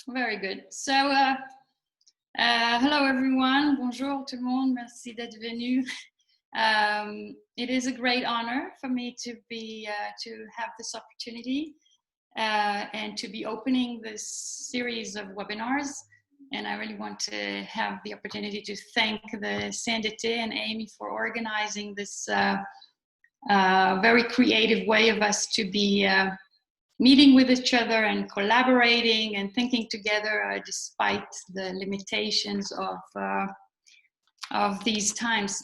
Very good. So, hello everyone. Bonjour tout le monde. Merci d'être venu. It is a great honor for me to have this opportunity and to be opening this series of webinars. And I really want to have the opportunity to thank the CNDT and Amy for organizing this very creative way of us to be meeting with each other and collaborating and thinking together despite the limitations of these times.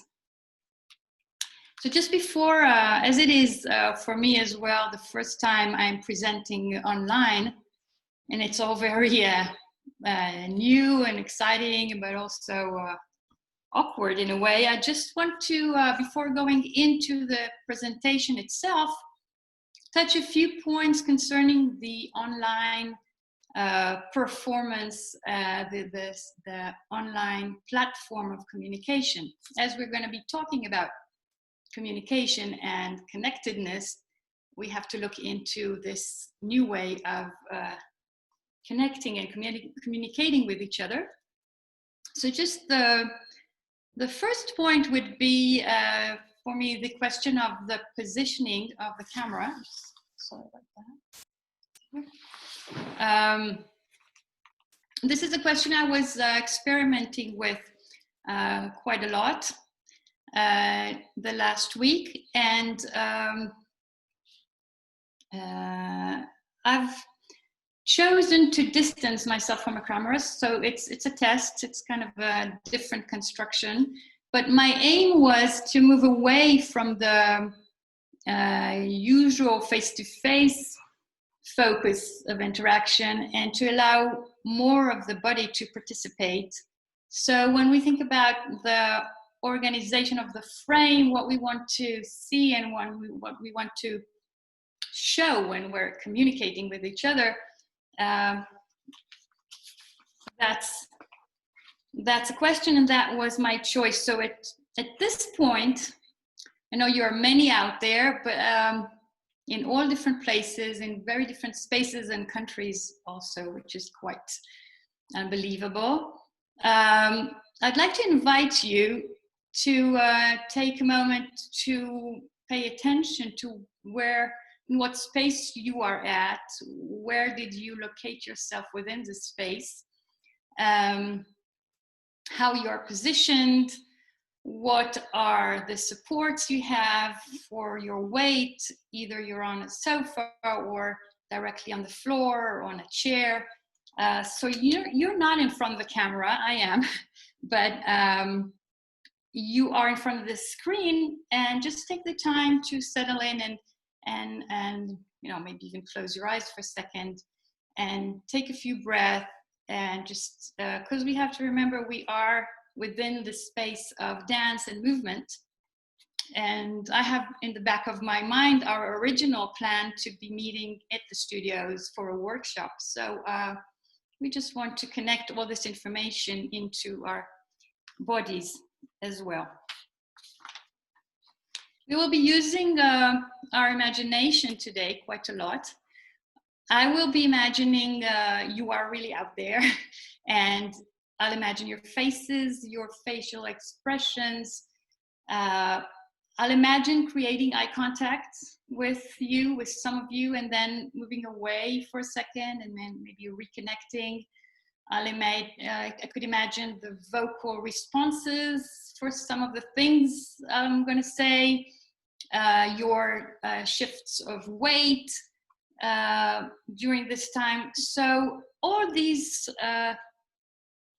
So just before, as it is for me as well, the first time I'm presenting online, and it's all very new and exciting, but also awkward in a way. I just want to, before going into the presentation itself, touch a few points concerning the online performance, the online platform of communication. As we're going to be talking about communication and connectedness, we have to look into this new way of connecting and communicating with each other. So just the first point would be for me the question of the positioning of the camera. Sorry about that. This is a question I was experimenting with quite a lot the last week, and I've chosen to distance myself from a camera, so it's a test. It's kind of a different construction, but my aim was to move away from the usual face-to-face focus of interaction and to allow more of the body to participate. So when we think about the organization of the frame, what we want to see and what we want to show when we're communicating with each other, that's a question, and that was my choice. So at this point, I know you are many out there, but in all different places, in very different spaces and countries also, which is quite unbelievable. I'd like to invite you to take a moment to pay attention to in what space you are at, where did you locate yourself within the space, how you are positioned, what are the supports you have for your weight, either you're on a sofa or directly on the floor or on a chair. So you're not in front of the camera, I am, but you are in front of the screen, and just take the time to settle in and you know, maybe even close your eyes for a second and take a few breaths, and just because we have to remember we are within the space of dance and movement. And I have in the back of my mind our original plan to be meeting at the studios for a workshop. So we just want to connect all this information into our bodies as well. We will be using our imagination today quite a lot. I will be imagining you are really out there, and I'll imagine your faces, your facial expressions. I'll imagine creating eye contact with some of you, and then moving away for a second, and then maybe reconnecting. I could imagine the vocal responses for some of the things I'm going to say, your shifts of weight during this time. So all these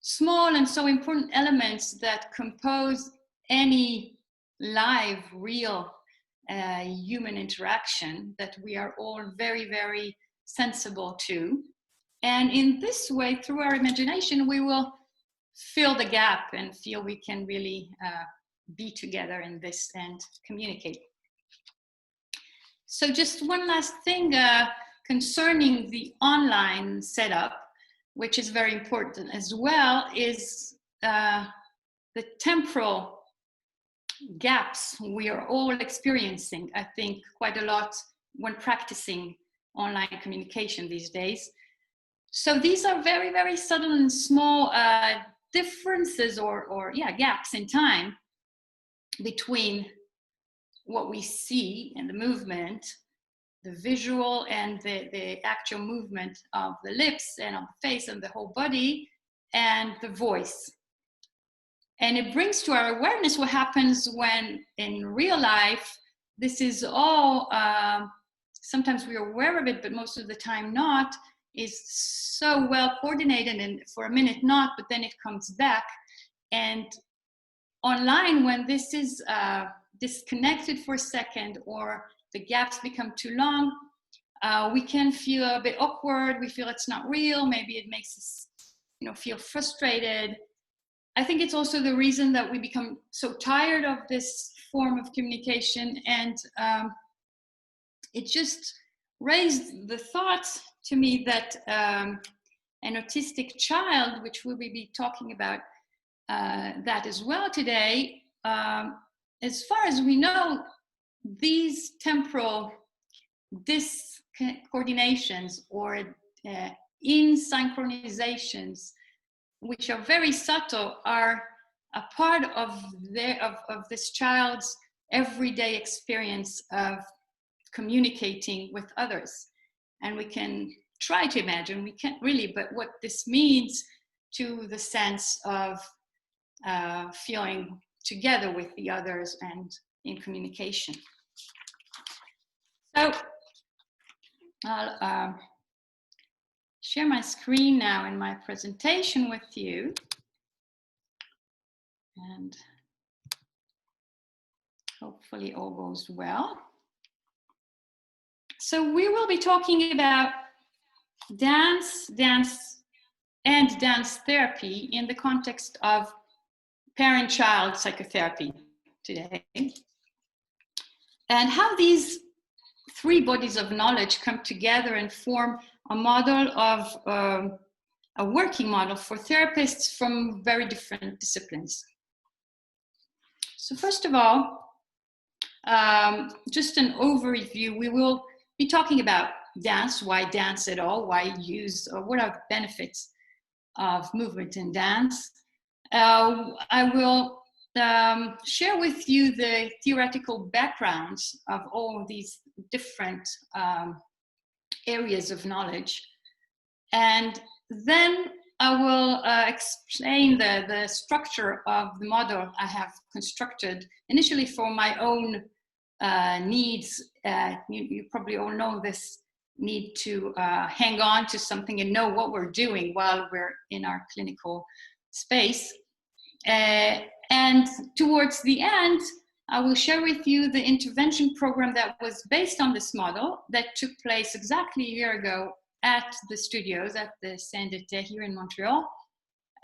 small and so important elements that compose any live, real human interaction that we are all very, very sensible to. And in this way, through our imagination, we will fill the gap and feel we can really be together in this and communicate. So just one last thing concerning the online setup, which is very important as well, is the temporal gaps we are all experiencing, I think, quite a lot when practicing online communication these days. So these are very, very subtle and small differences or gaps in time between what we see in the movement, the visual and the actual movement of the lips and of the face and the whole body, and the voice. And it brings to our awareness what happens when in real life, this is all, sometimes we're aware of it, but most of the time not, is so well coordinated, and for a minute not, but then it comes back. And online, when this is disconnected for a second, or the gaps become too long, we can feel a bit awkward. We feel it's not real. Maybe it makes us, feel frustrated. I think it's also the reason that we become so tired of this form of communication, and it just raised the thought to me that an autistic child, which we'll be talking about that as well today, as far as we know, these temporal discoordinations or insynchronizations, which are very subtle, are a part of this child's everyday experience of communicating with others. And we can try to imagine, we can't really, but what this means to the sense of feeling together with the others and in communication. So I'll share my screen now in my presentation with you. And hopefully all goes well. So we will be talking about dance, and dance therapy in the context of parent-child psychotherapy today. And how these three bodies of knowledge come together and form a model of a working model for therapists from very different disciplines. So first of all, just an overview. We will be talking about dance, why dance at all, why use, or what are the benefits of movement in dance. I will share with you the theoretical backgrounds of all these different areas of knowledge. And then I will explain the structure of the model I have constructed initially for my own needs. You probably all know this need to hang on to something and know what we're doing while we're in our clinical space. And towards the end, I will share with you the intervention program that was based on this model that took place exactly a year ago at the studios at the CNDT here in Montreal.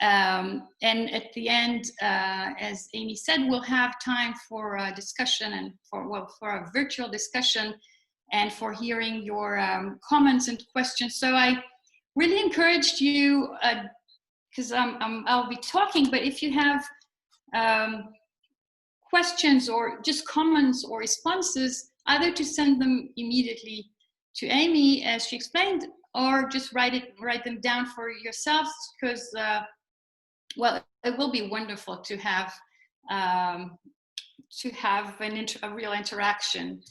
And at the end, as Amy said, we'll have time for a discussion and for a virtual discussion and for hearing your comments and questions. So I really encouraged you, because I'll be talking, but if you have questions or just comments or responses, either to send them immediately to Amy, as she explained, or just write them down for yourselves, because well, it will be wonderful to have a real interaction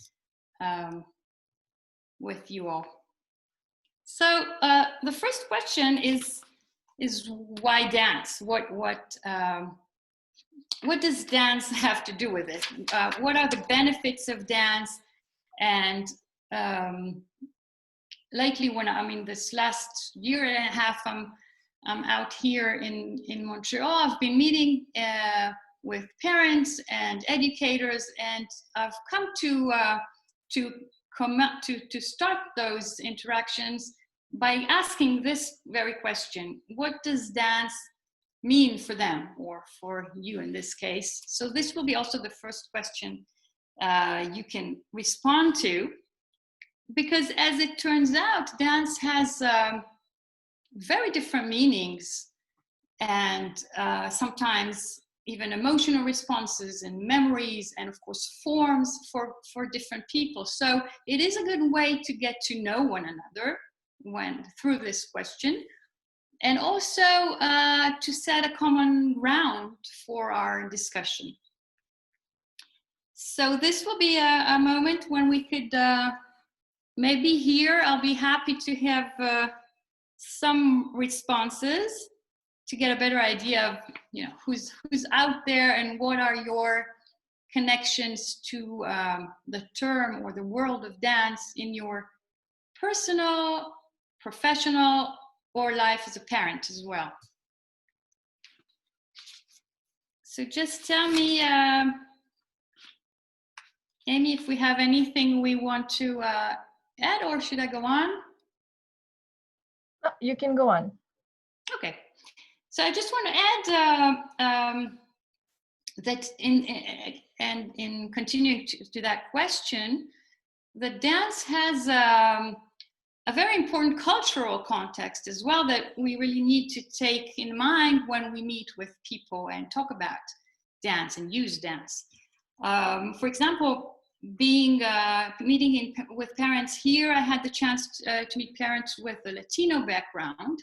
with you all. So the first question is why dance? What does dance have to do with it? What are the benefits of dance? And lately, this last year and a half, I'm out here in Montreal. I've been meeting with parents and educators, and I've come to start those interactions by asking this very question: what does dance mean for them, or for you in this case? So this will be also the first question you can respond to, because as it turns out, dance has very different meanings, and sometimes even emotional responses and memories, and of course forms for different people. So it is a good way to get to know one another. went through this question, and also to set a common ground for our discussion. So this will be a moment when we could maybe here, I'll be happy to have some responses to get a better idea of, you know, who's out there and what are your connections to the term or the world of dance in your personal, professional, or life as a parent as well. So just tell me, Amy, if we have anything we want to add, or should I go on? Oh, you can go on. Okay. So I just want to add that in continuing to that question, the dance has a very important cultural context as well that we really need to take in mind when we meet with people and talk about dance and use dance. For example, being meeting with parents here, I had the chance to meet parents with a Latino background,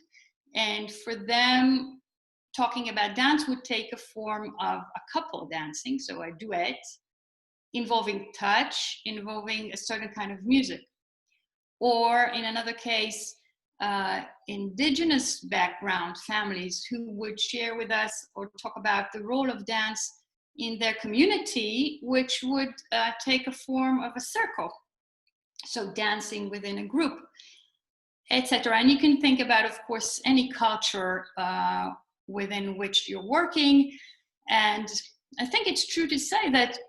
and for them, talking about dance would take a form of a couple dancing, so a duet, involving touch, involving a certain kind of music. Or in another case, indigenous background families who would share with us or talk about the role of dance in their community, which would take a form of a circle. So dancing within a group, etc. And you can think about, of course, any culture within which you're working. And I think it's true to say that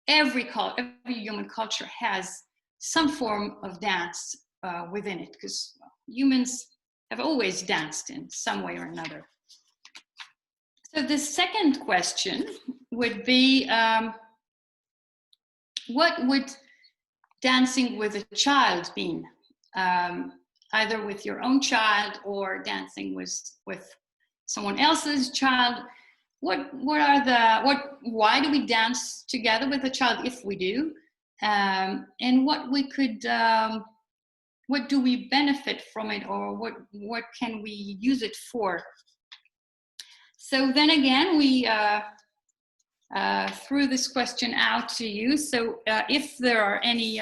every human culture has some form of dance within it, because humans have always danced in some way or another. So the second question would be, what would dancing with a child mean? Either with your own child or dancing with someone else's child. Why do we dance together with a child if we do? And what do we benefit from it, or what can we use it for? So then again, we threw this question out to you. So if there are any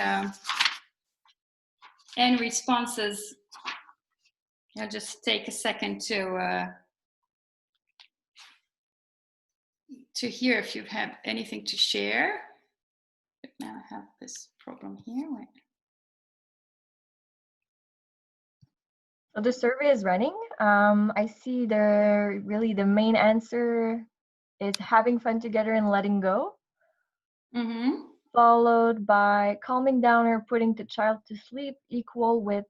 responses, I'll just take a second to hear if you have anything to share. But now I have this problem here. Wait. So the survey is running. I see the main answer is having fun together and letting go. Mm-hmm. Followed by calming down or putting the child to sleep, equal with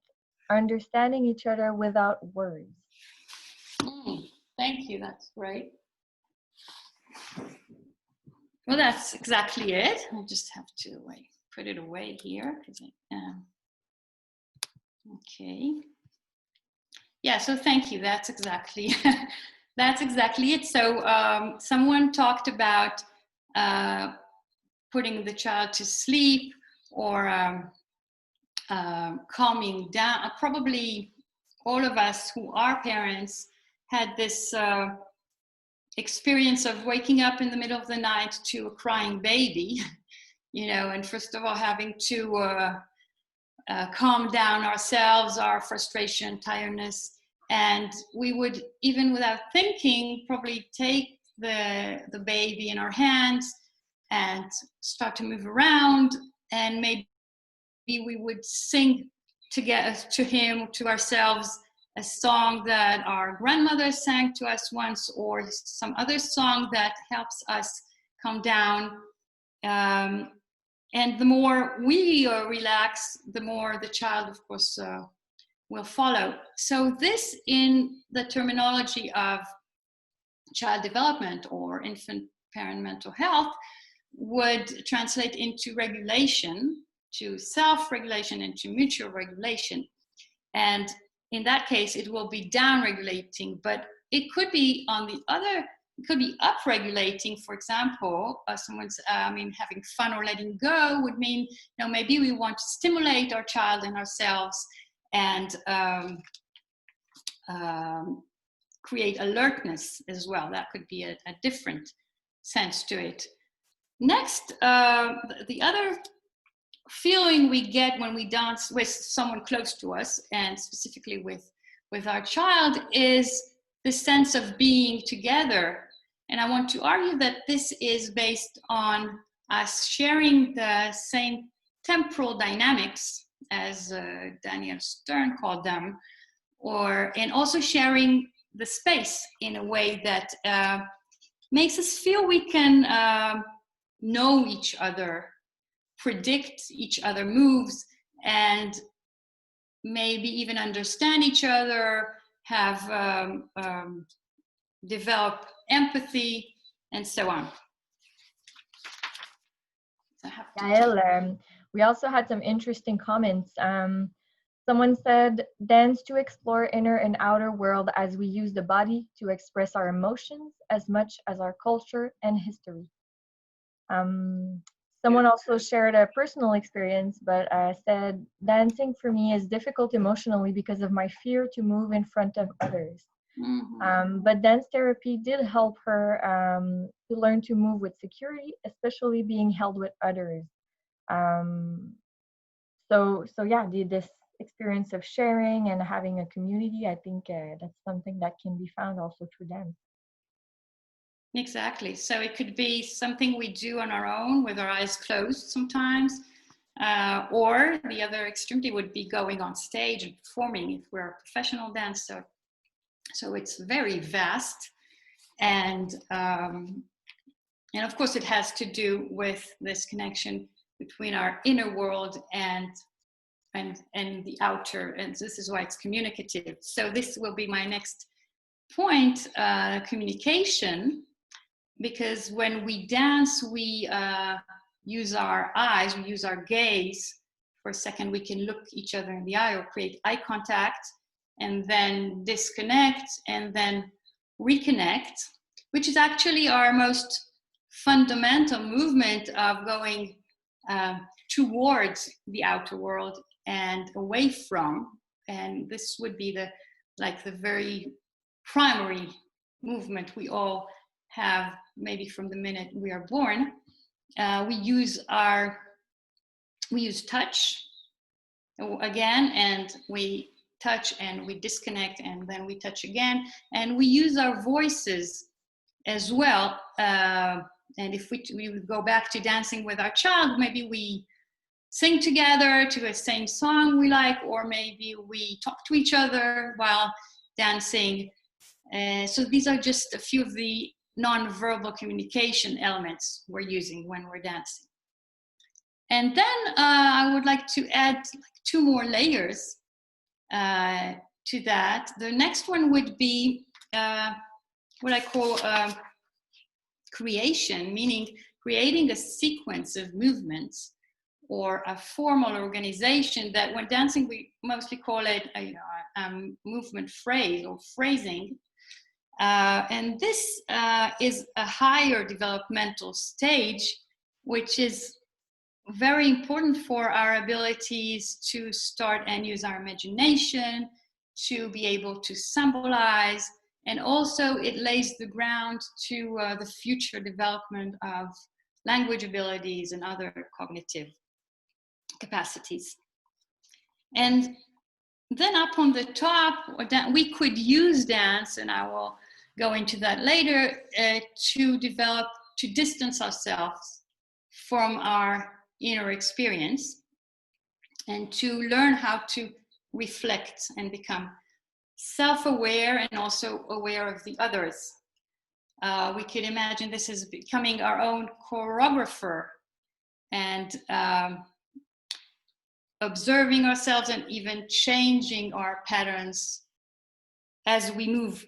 understanding each other without words. Thank you, that's great. Well, that's exactly it. I just have to put it away here. Okay. Yeah, so thank you. That's exactly that's exactly it. So someone talked about putting the child to sleep or calming down. Probably all of us who are parents had this experience of waking up in the middle of the night to a crying baby, you know, and first of all having to calm down ourselves, our frustration, tiredness, and we would, even without thinking, probably take the baby in our hands and start to move around, and maybe we would sing together to him, to ourselves, a song that our grandmother sang to us once, or some other song that helps us calm down. And the more we relax, the more the child, of course, will follow. So this, in the terminology of child development or infant parent mental health, would translate into regulation, to self-regulation, and to mutual regulation. And in that case, it will be down-regulating, but it could be on the other, it could be up-regulating. For example, someone's, having fun or letting go would mean, maybe we want to stimulate our child and ourselves and create alertness as well. That could be a different sense to it. Next, the other feeling we get when we dance with someone close to us, and specifically with our child, is the sense of being together. And I want to argue that this is based on us sharing the same temporal dynamics, as Daniel Stern called them, and also sharing the space in a way that makes us feel we can know each other, predict each other moves, and maybe even understand each other, have develop empathy, and so on. Yael, we also had some interesting comments. Someone said, dance to explore inner and outer world as we use the body to express our emotions as much as our culture and history. Someone also shared a personal experience, but said, dancing for me is difficult emotionally because of my fear to move in front of others. But dance therapy did help her to learn to move with security, especially being held with others. So yeah, this experience of sharing and having a community, I think that's something that can be found also through dance. Exactly. So it could be something we do on our own with our eyes closed sometimes, or the other extremity would be going on stage and performing if we're a professional dancer. So it's very vast, and of course it has to do with this connection between our inner world and the outer, and this is why it's communicative. So this will be my next point, communication, because when we dance, we use our eyes, we use our gaze. For a second, we can look each other in the eye or create eye contact, and then disconnect, and then reconnect, which is actually our most fundamental movement of going towards the outer world and away from. And this would be the very primary movement we all have, maybe from the minute we are born. We use touch again, and we touch and we disconnect, and then we touch again, and we use our voices as well. And if we go back to dancing with our child, maybe we sing together to a same song we like, or maybe we talk to each other while dancing. So these are just a few of the non-verbal communication elements we're using when we're dancing. And then I would like to add two more layers to that. The next one would be what I call creation, meaning creating a sequence of movements or a formal organization that when dancing we mostly call it a movement phrase or phrasing. And this is a higher developmental stage, which is very important for our abilities to start and use our imagination, to be able to symbolize, and also it lays the ground to the future development of language abilities and other cognitive capacities. And then up on the top, we could use dance, and I will go into that later, to distance ourselves from our inner experience and to learn how to reflect and become self-aware and also aware of the others. We could imagine this as becoming our own choreographer and observing ourselves and even changing our patterns as we move.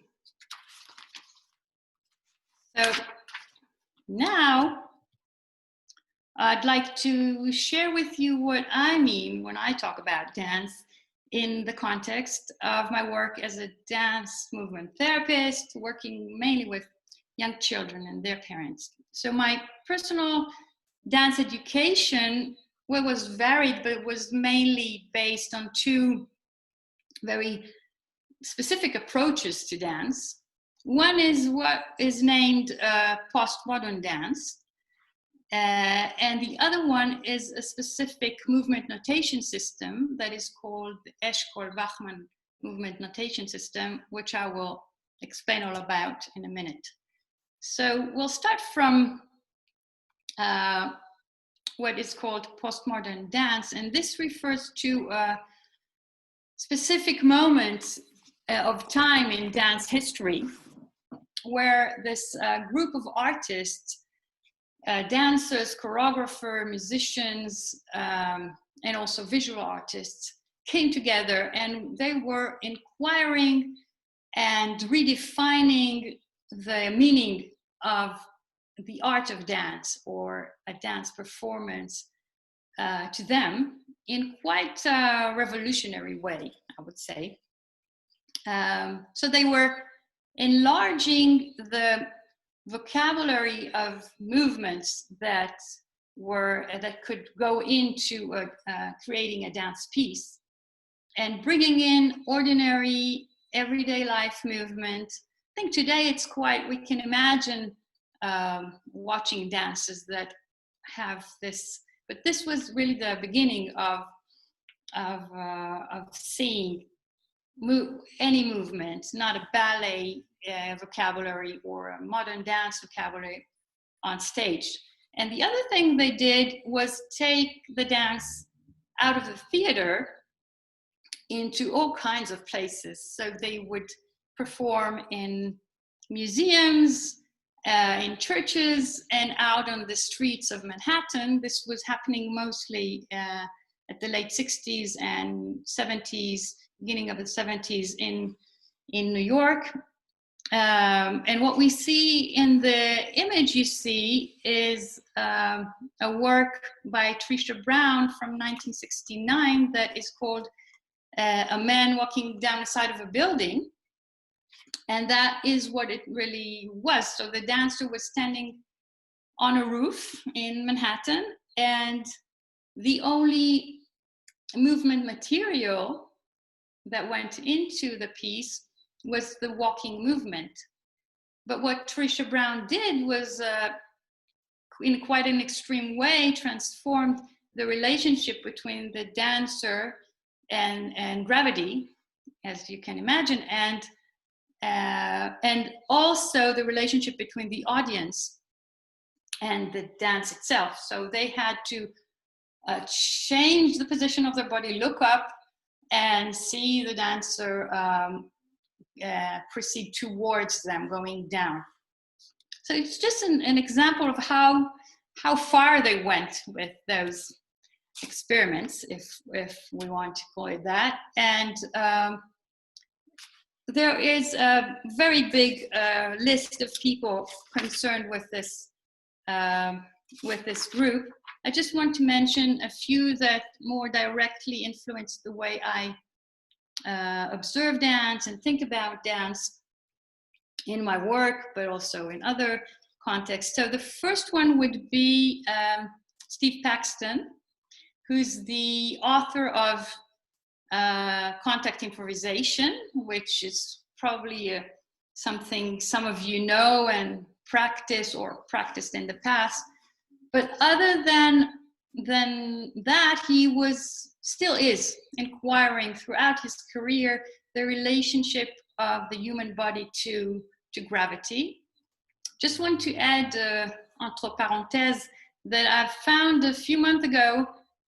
So now I'd like to share with you what I mean when I talk about dance in the context of my work as a dance movement therapist, working mainly with young children and their parents. So my personal dance education was varied, but it was mainly based on two very specific approaches to dance. One is what is named postmodern dance, and the other one is a specific movement notation system that is called the Eshkol-Bachmann movement notation system, which I will explain all about in a minute. So we'll start from what is called postmodern dance, and this refers to specific moments of time in dance history where this group of artists, dancers, choreographers, musicians, and also visual artists came together, and they were inquiring and redefining the meaning of the art of dance or a dance performance to them in quite a revolutionary way, I would say. So they were enlarging the vocabulary of movements that could go into creating a dance piece, and bringing in ordinary everyday life movement. I think today it's quite, we can imagine watching dances that have this, but this was really the beginning of seeing any movement, not a ballet vocabulary or a modern dance vocabulary on stage. And the other thing they did was take the dance out of the theater into all kinds of places. So they would perform in museums, in churches, and out on the streets of Manhattan. This was happening mostly at the late 60s and 70s, beginning of the 70s in New York. And what we see in the image you see is a work by Trisha Brown from 1969 that is called A Man Walking Down the Side of a Building. And that is what it really was. So the dancer was standing on a roof in Manhattan, and the only movement material that went into the piece was the walking movement. But what Trisha Brown did was, in quite an extreme way, transformed the relationship between the dancer and gravity, as you can imagine, and also the relationship between the audience and the dance itself. So they had to change the position of their body, look up, and see the dancer proceed towards them, going down. So it's just an example of how far they went with those experiments, if we want to call it that. And there is a very big list of people concerned with this group. I just want to mention a few that more directly influenced the way I observe dance and think about dance in my work, but also in other contexts. So the first one would be Steve Paxton, who's the author of Contact Improvisation, which is probably something some of you know and practice or practiced in the past. But other than that, he still is inquiring throughout his career the relationship of the human body to gravity. Just want to add, entre parenthèses, that I found a few months ago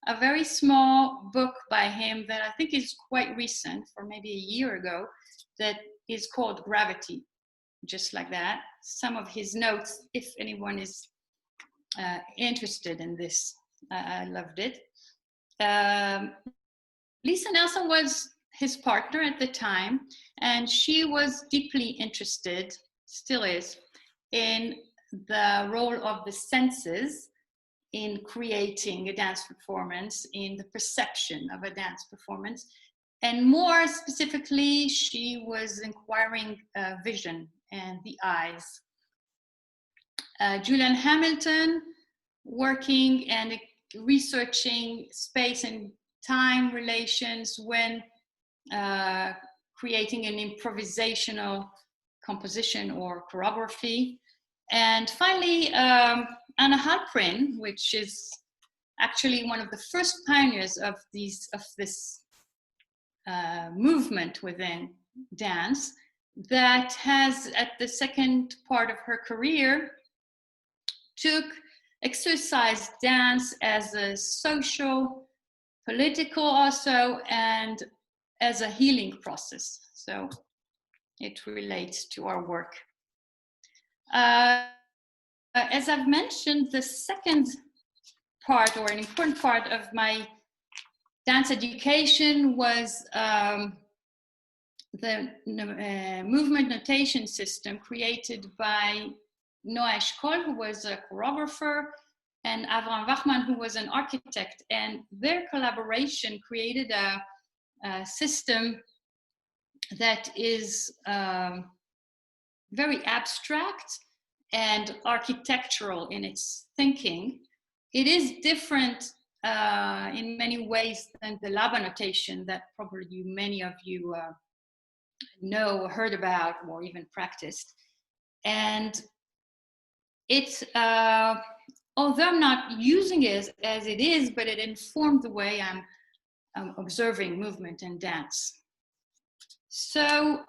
a very small book by him that I think is quite recent, for maybe a year ago, that is called Gravity, just like that. Some of his notes, if anyone is interested in this, I loved it. Lisa Nelson was his partner at the time, and she was deeply interested, still is, in the role of the senses in creating a dance performance, in the perception of a dance performance. And more specifically, she was inquiring vision and the eyes. Julian Hamilton, working and researching space and time relations when creating an improvisational composition or choreography. And finally, Anna Halprin, which is actually one of the first pioneers of this movement within dance, that has, at the second part of her career, exercised dance as a social, political also, and as a healing process. So it relates to our work. As I've mentioned, the second part, or an important part of my dance education, was the movement notation system created by Noah Eshkol, who was a choreographer, and Avram Wachman, who was an architect. And their collaboration created a system that is very abstract and architectural in its thinking. It is different in many ways than the Laba notation that probably many of you know, heard about, or even practiced. And it's, although I'm not using it as it is, but it informed the way I'm observing movement and dance. So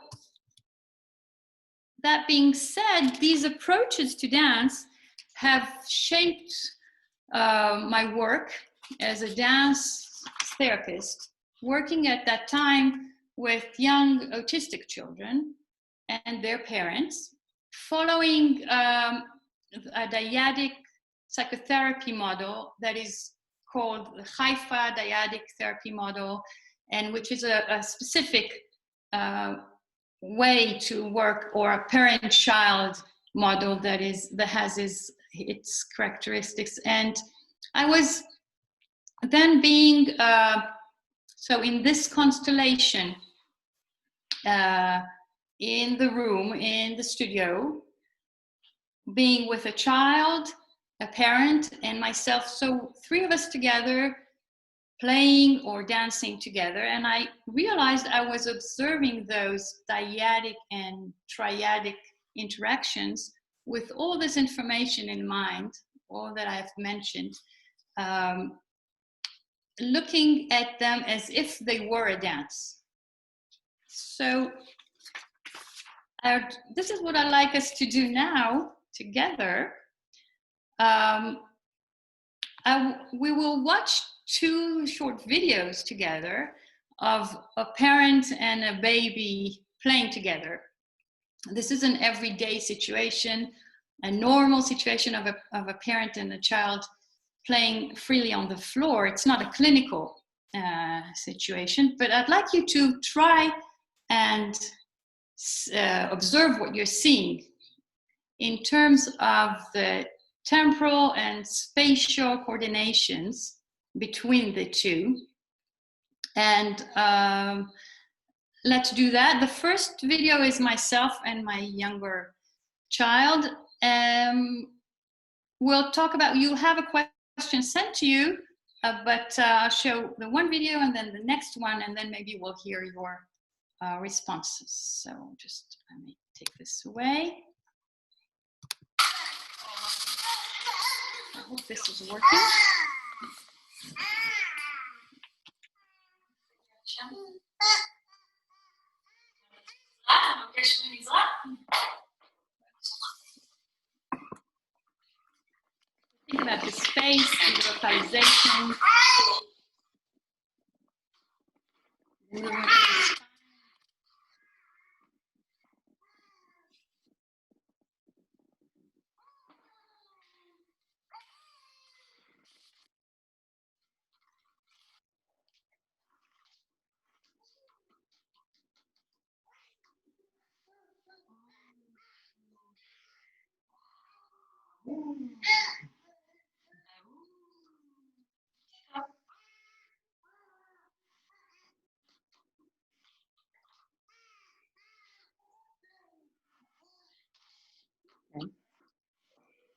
that being said, these approaches to dance have shaped my work as a dance therapist, working at that time with young autistic children and their parents, following a dyadic psychotherapy model that is called the Haifa dyadic therapy model, and which is a specific way to work, or a parent-child model that has its characteristics. And I was then being so in this constellation, in the room, in the studio, being with a child, a parent, and myself, so three of us together, playing or dancing together. And I realized I was observing those dyadic and triadic interactions with all this information in mind, all that I've mentioned, looking at them as if they were a dance. So this is what I'd like us to do now together. We will watch 2 short videos together of a parent and a baby playing together. This is an everyday situation, a normal situation of a parent and a child playing freely on the floor. It's not a clinical situation, but I'd like you to try and observe what you're seeing in terms of the temporal and spatial coordinations between the two. And let's do that. The first video is myself and my younger child. We'll talk about, you'll have a question sent to you, but I'll show the one video and then the next one, and then maybe we'll hear your responses. So just let me take this away. I hope this is working. Think about the space and the localization.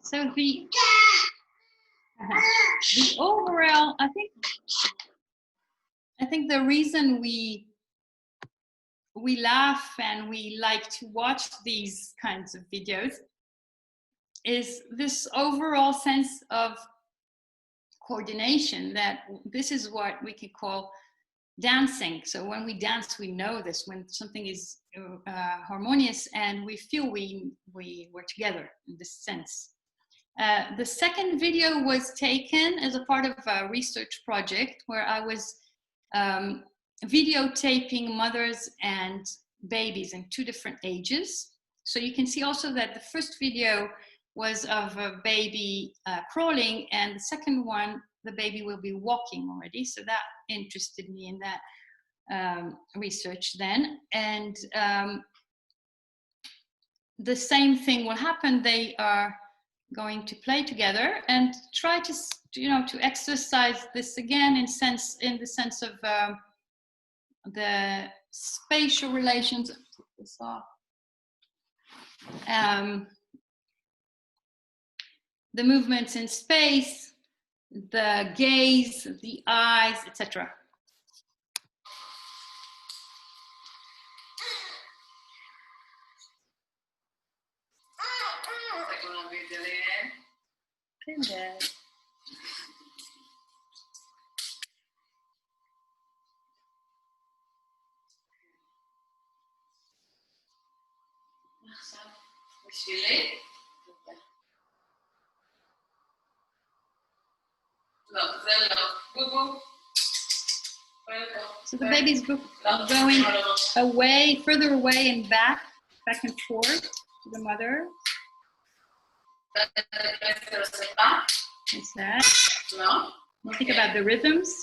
So the overall, I think the reason we we laugh and we like to watch these kinds of videos is this overall sense of coordination, that this is what we could call dancing. So when we dance, we know this, when something is harmonious and we feel we're together in this sense. The second video was taken as a part of a research project where I was videotaping mothers and babies in 2 different ages. So you can see also that the first video was of a baby crawling, and the second one, the baby will be walking already. So that interested me in that research then. And the same thing will happen. They are going to play together and try to, to exercise this again in the sense of the spatial relations. Put this off. The movements in space, the gaze, the eyes, etc. So the baby's going away, further away and back and forth to the mother. What's that? Think about the rhythms.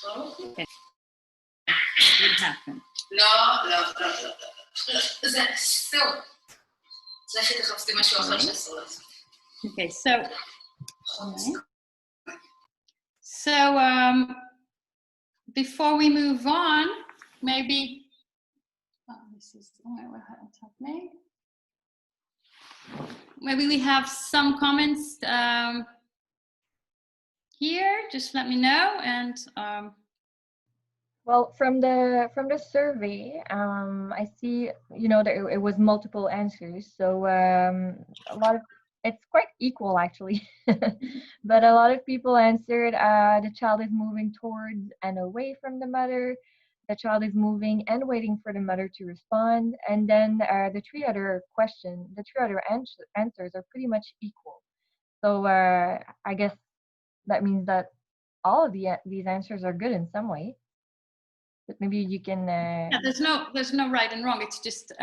Okay. What happened? Okay, so before we move on, maybe maybe we have some comments here. Just let me know. And well, from the survey, I see that it was multiple answers. So a lot of, it's quite equal actually, but a lot of people answered the child is moving towards and away from the mother. The child is moving and waiting for the mother to respond. And then the 3 other answers are pretty much equal. So I guess that means that all of these answers are good in some way. But maybe you can. Yeah, there's no right and wrong. It's just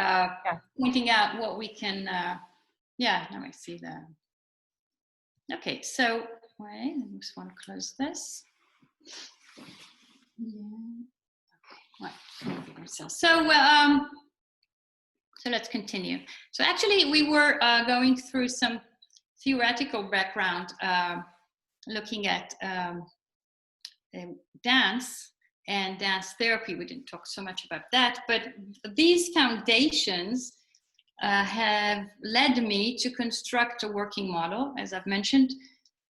pointing out what we can. Yeah, now I see that. Okay, so wait, I just want to close this. Yeah. Okay. Right. So let's continue. So actually, we were going through some theoretical background, looking at dance and dance therapy. We didn't talk so much about that, but these foundations have led me to construct a working model, as I've mentioned,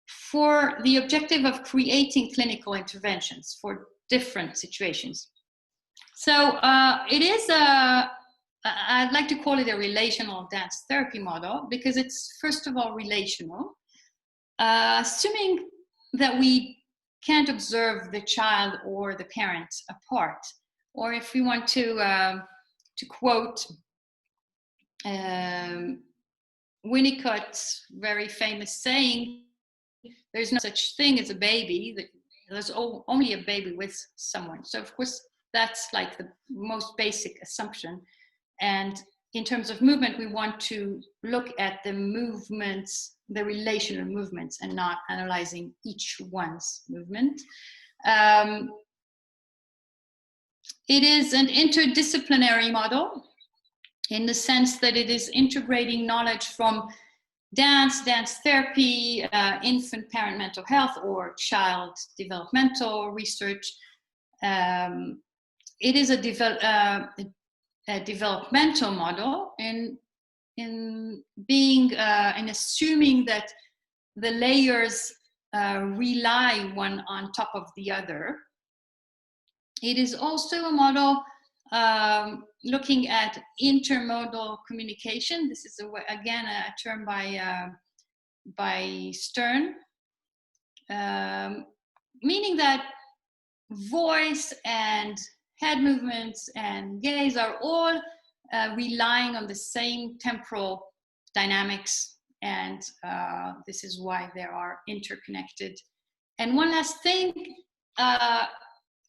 for the objective of creating clinical interventions for different situations. So it is I'd like to call it a relational dance therapy model, because it's first of all relational, assuming that we can't observe the child or the parent apart. Or if we want to quote Winnicott's very famous saying, there's no such thing as a baby, there's only a baby with someone. So of course, that's like the most basic assumption. And in terms of movement, we want to look at the movements, the relational movements, and not analyzing each one's movement. It is an interdisciplinary model in the sense that it is integrating knowledge from dance therapy, infant parent mental health, or child developmental research. It is a developmental model in being and assuming that the layers rely one on top of the other. It is also a model looking at intermodal communication. This is again a term by Stern, meaning that voice and head movements and gaze are all relying on the same temporal dynamics, and this is why they are interconnected. And one last thing,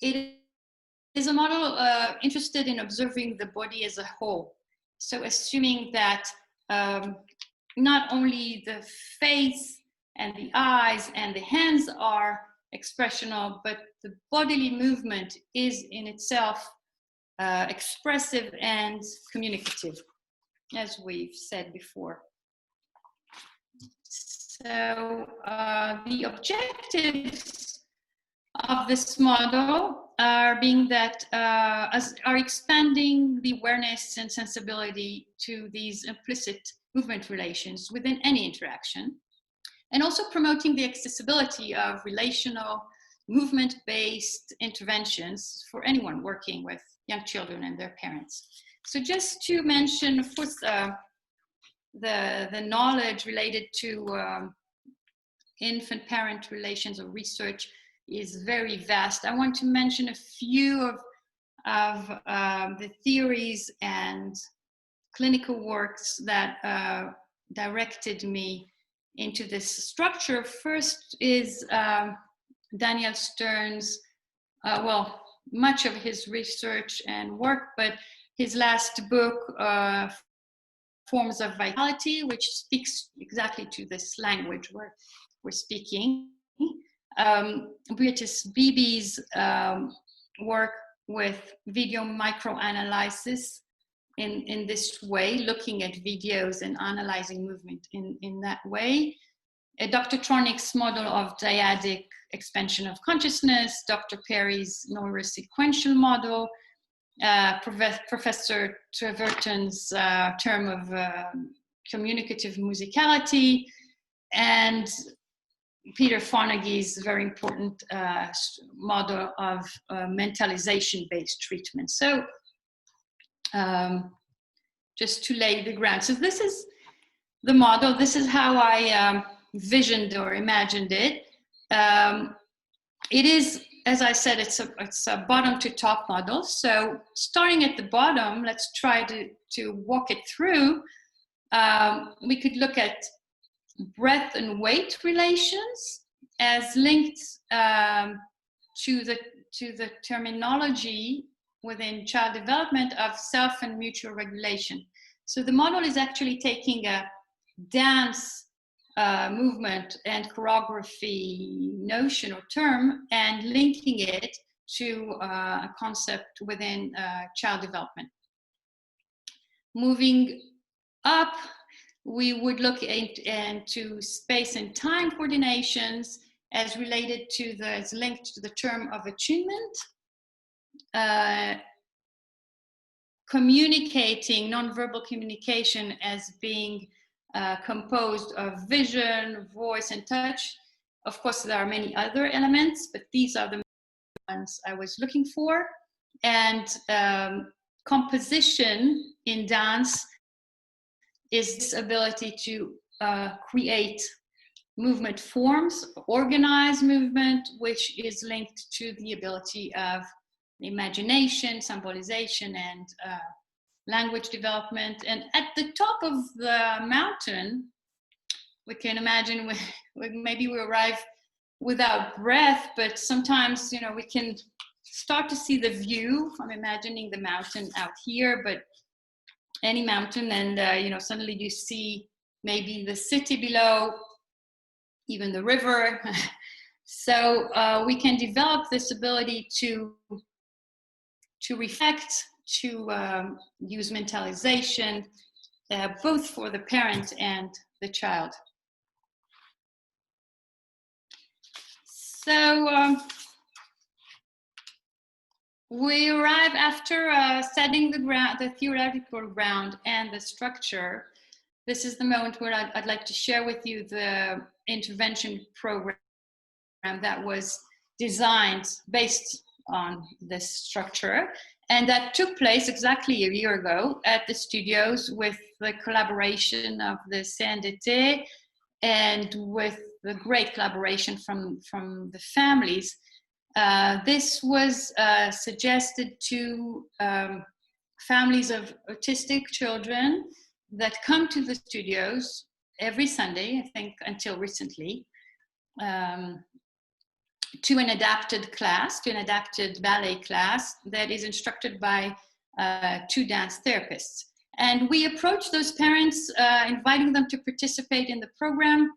it is a model interested in observing the body as a whole. So assuming that not only the face and the eyes and the hands are expressional, but the bodily movement is in itself expressive and communicative, as we've said before. So the objectives of this model are being that are expanding the awareness and sensibility to these implicit movement relations within any interaction, and also promoting the accessibility of relational movement-based interventions for anyone working with young children and their parents. So just to mention, of course, the knowledge related to infant-parent relations or research is very vast. I want to mention a few of the theories and clinical works that directed me into this structure. First is Daniel Stern's, well, much of his research and work, but his last book, Forms of Vitality, which speaks exactly to this language we're speaking. Beatrice Beebe's work with video microanalysis in this way, looking at videos and analyzing movement in that way. Dr. Tronick's model of dyadic expansion of consciousness, Dr. Perry's neurosequential model, Professor Treverton's term of communicative musicality, and Peter Fonagy's very important model of mentalization-based treatment. So just to lay the ground. So this is the model. This is how I visioned or imagined it. It is, as I said, it's a bottom to top model. So starting at the bottom, let's try to walk it through. We could look at breath and weight relations as linked to the terminology within child development of self and mutual regulation. So the model is actually taking a dance movement and choreography notion or term and linking it to a concept within child development. Moving up, we would look into space and time coordinations as related to as linked to the term of attunement, communicating, nonverbal communication as being composed of vision, voice, and touch. Of course, there are many other elements, but these are the ones I was looking for. And composition in dance is this ability to create movement forms, organize movement, which is linked to the ability of imagination, symbolization, and language development. And at the top of the mountain, we can imagine maybe we arrive without breath, but sometimes, we can start to see the view. I'm imagining the mountain out here, but any mountain, and suddenly you see maybe the city below, even the river. So we can develop this ability to to reflect, to use mentalization, both for the parent and the child. So we arrive after setting the theoretical ground and the structure. This is the moment where I'd like to share with you the intervention program that was designed based on this structure, and that took place exactly a year ago at the studios with the collaboration of the CNDT and with the great collaboration from the families. This was suggested to families of autistic children that come to the studios every Sunday, I think until recently, to an adapted class, to an adapted ballet class that is instructed by 2 dance therapists. And we approach those parents, inviting them to participate in the program,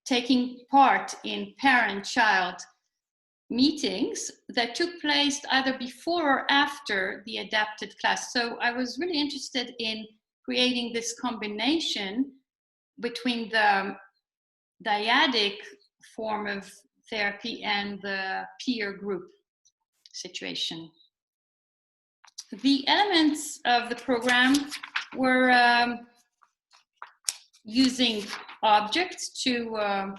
taking part in parent-child meetings that took place either before or after the adapted class. So I was really interested in creating this combination between the dyadic form of therapy and the peer group situation. The elements of the program were using objects to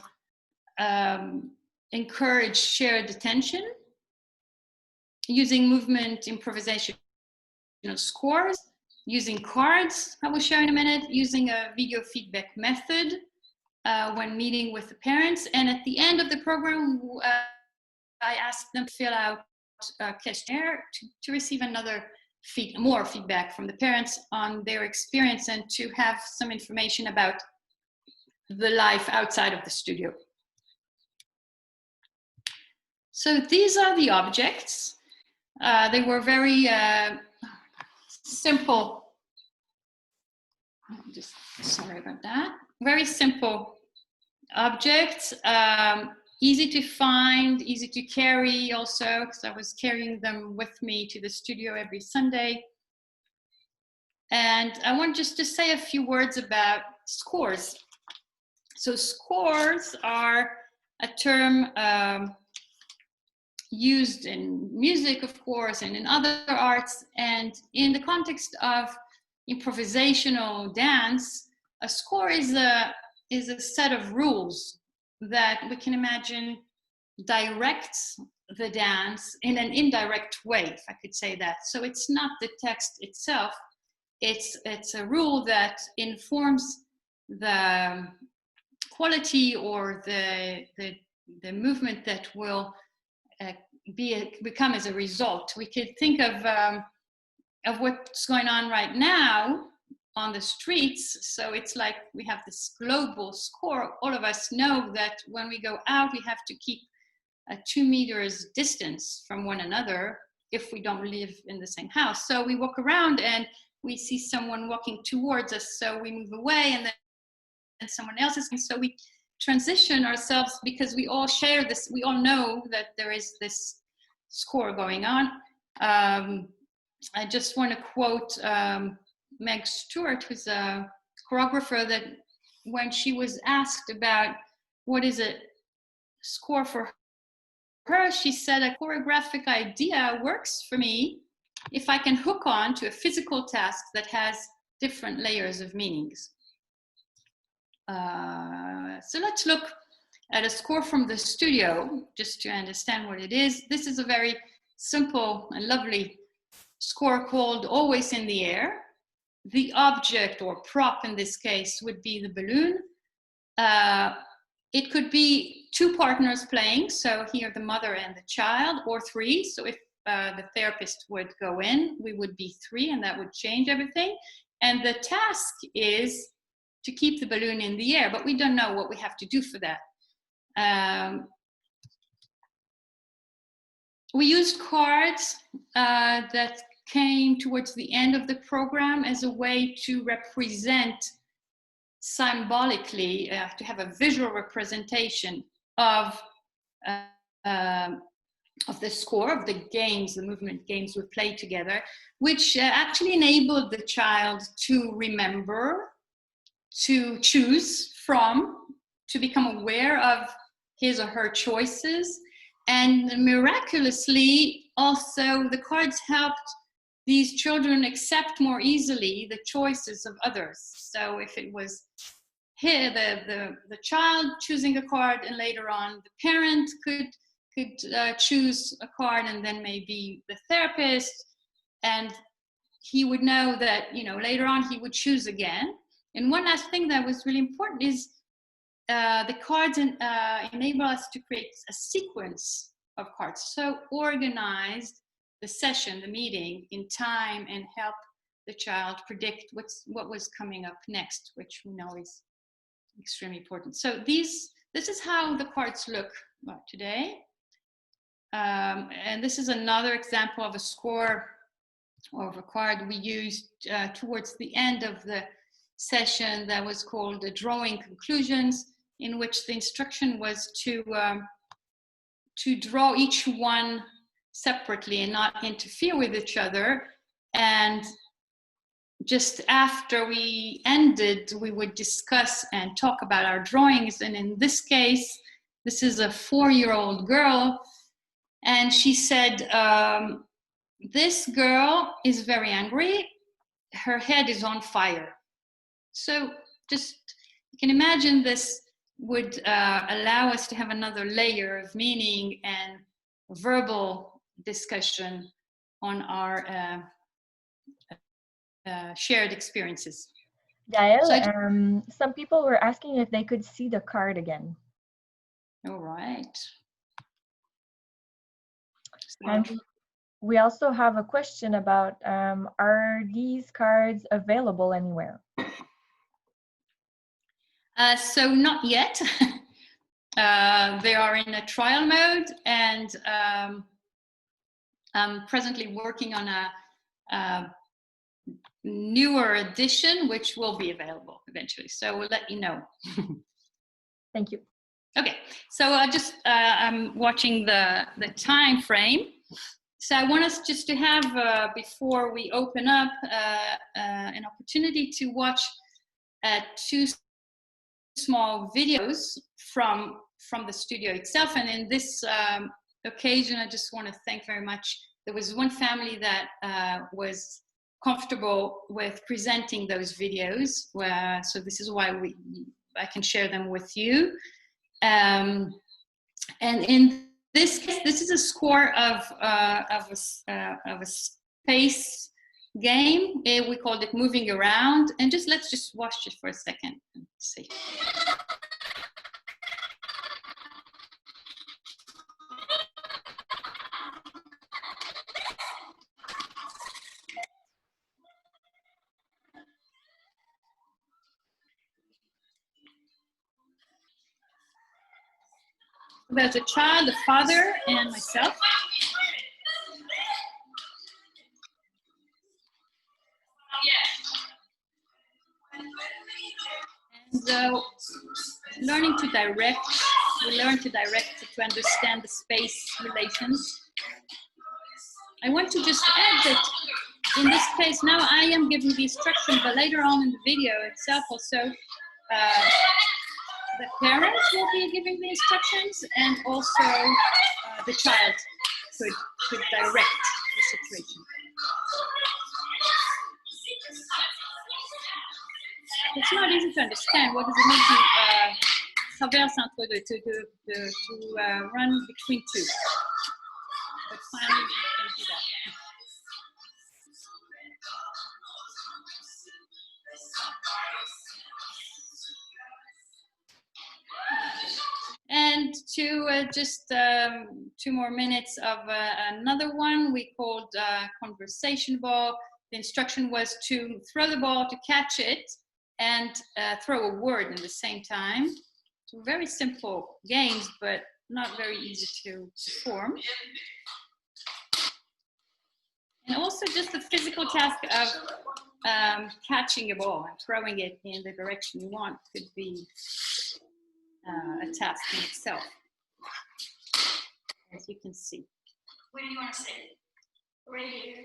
encourage shared attention, using movement improvisation scores, using cards, I will show in a minute, using a video feedback method when meeting with the parents. And at the end of the program, I asked them to fill out a questionnaire to receive more feedback from the parents on their experience and to have some information about the life outside of the studio. So these are the objects. They were very simple. Sorry about that. Very simple objects, easy to find, easy to carry also, because I was carrying them with me to the studio every Sunday. And I want just to say a few words about scores. So scores are a term used in music, of course, and in other arts. And in the context of improvisational dance, a score is a set of rules that we can imagine directs the dance in an indirect way, if I could say that. So it's not the text itself, it's a rule that informs the quality or the movement that will become as a result. We could think of what's going on right now on the streets. So it's like we have this global score. All of us know that when we go out, we have to keep a 2 meters distance from one another if we don't live in the same house. So we walk around and we see someone walking towards us, so we move away, and then someone else is, and so we transition ourselves because we all share this. We all know that there is this score going on. I just want to quote Meg Stewart, who's a choreographer, that when she was asked about what is a score for her, she said, a choreographic idea works for me if I can hook on to a physical task that has different layers of meanings. So let's look at a score from the studio, just to understand what it is. This is a very simple and lovely score called Always in the Air. The object or prop in this case would be the balloon. It could be 2 partners playing, so here the mother and the child, or 3. So if the therapist would go in, we would be 3, and that would change everything. And the task is to keep the balloon in the air, but we don't know what we have to do for that. We used cards that came towards the end of the program as a way to represent symbolically, to have a visual representation of the score of the games, the movement games we played together, which actually enabled the child to remember, to choose from, to become aware of his or her choices. And miraculously, also, the cards helped these children accept more easily the choices of others. So if it was here, the child choosing a card, and later on the parent could choose a card, and then maybe the therapist, and he would know that, you know, later on he would choose again. And one last thing that was really important is the cards enable us to create a sequence of cards, so organized the session, the meeting in time, and help the child predict what was coming up next, which we know is extremely important. So this is how the cards look today. And this is another example of a score or of a card we used towards the end of the session that was called the Drawing Conclusions, in which the instruction was to draw each one separately and not interfere with each other. And just after we ended, we would discuss and talk about our drawings. And in this case, this is a 4-year-old girl. And she said, this girl is very angry. Her head is on fire. So just, you can imagine this would allow us to have another layer of meaning and verbal discussion on our shared experiences. Yael, so some people were asking if they could see the card again. All right. And we also have a question about, are these cards available anywhere? So not yet. They are in a trial mode, and I'm presently working on a newer edition, which will be available eventually. So we'll let you know. Thank you. Okay, so I'm watching the time frame. So I want us just to have, before we open up, an opportunity to watch 2 small videos from the studio itself. And in this occasion, I just want to thank very much. There was one family that was comfortable with presenting those videos, so this is why I can share them with you. And in this case, this is a score of a space game. We called it Moving Around. And let's just watch it for a second and see. There's a child, a father, and myself. And so, learning to direct, we learn to direct to understand the space relations. I want to just add that in this case, now I am giving the instruction, but later on in the video itself also, the parent will be giving the instructions, and also the child could direct the situation. It's not easy to understand what does it mean to traverse entre deux, to run between two. But finally, we can do that. And to just 2 more minutes of another one we called conversation ball. The instruction was to throw the ball, to catch it, and throw a word at the same time. So very simple games, but not very easy to perform. And also just the physical task of catching a ball and throwing it in the direction you want could be a task in itself. as you can see. Where do you want to sit? Right here.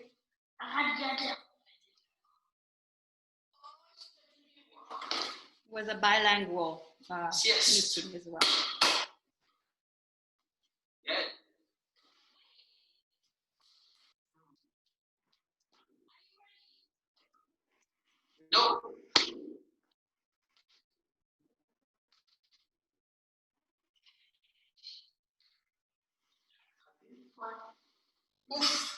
Was a bilingual meeting as well. Yeah. No. Oof.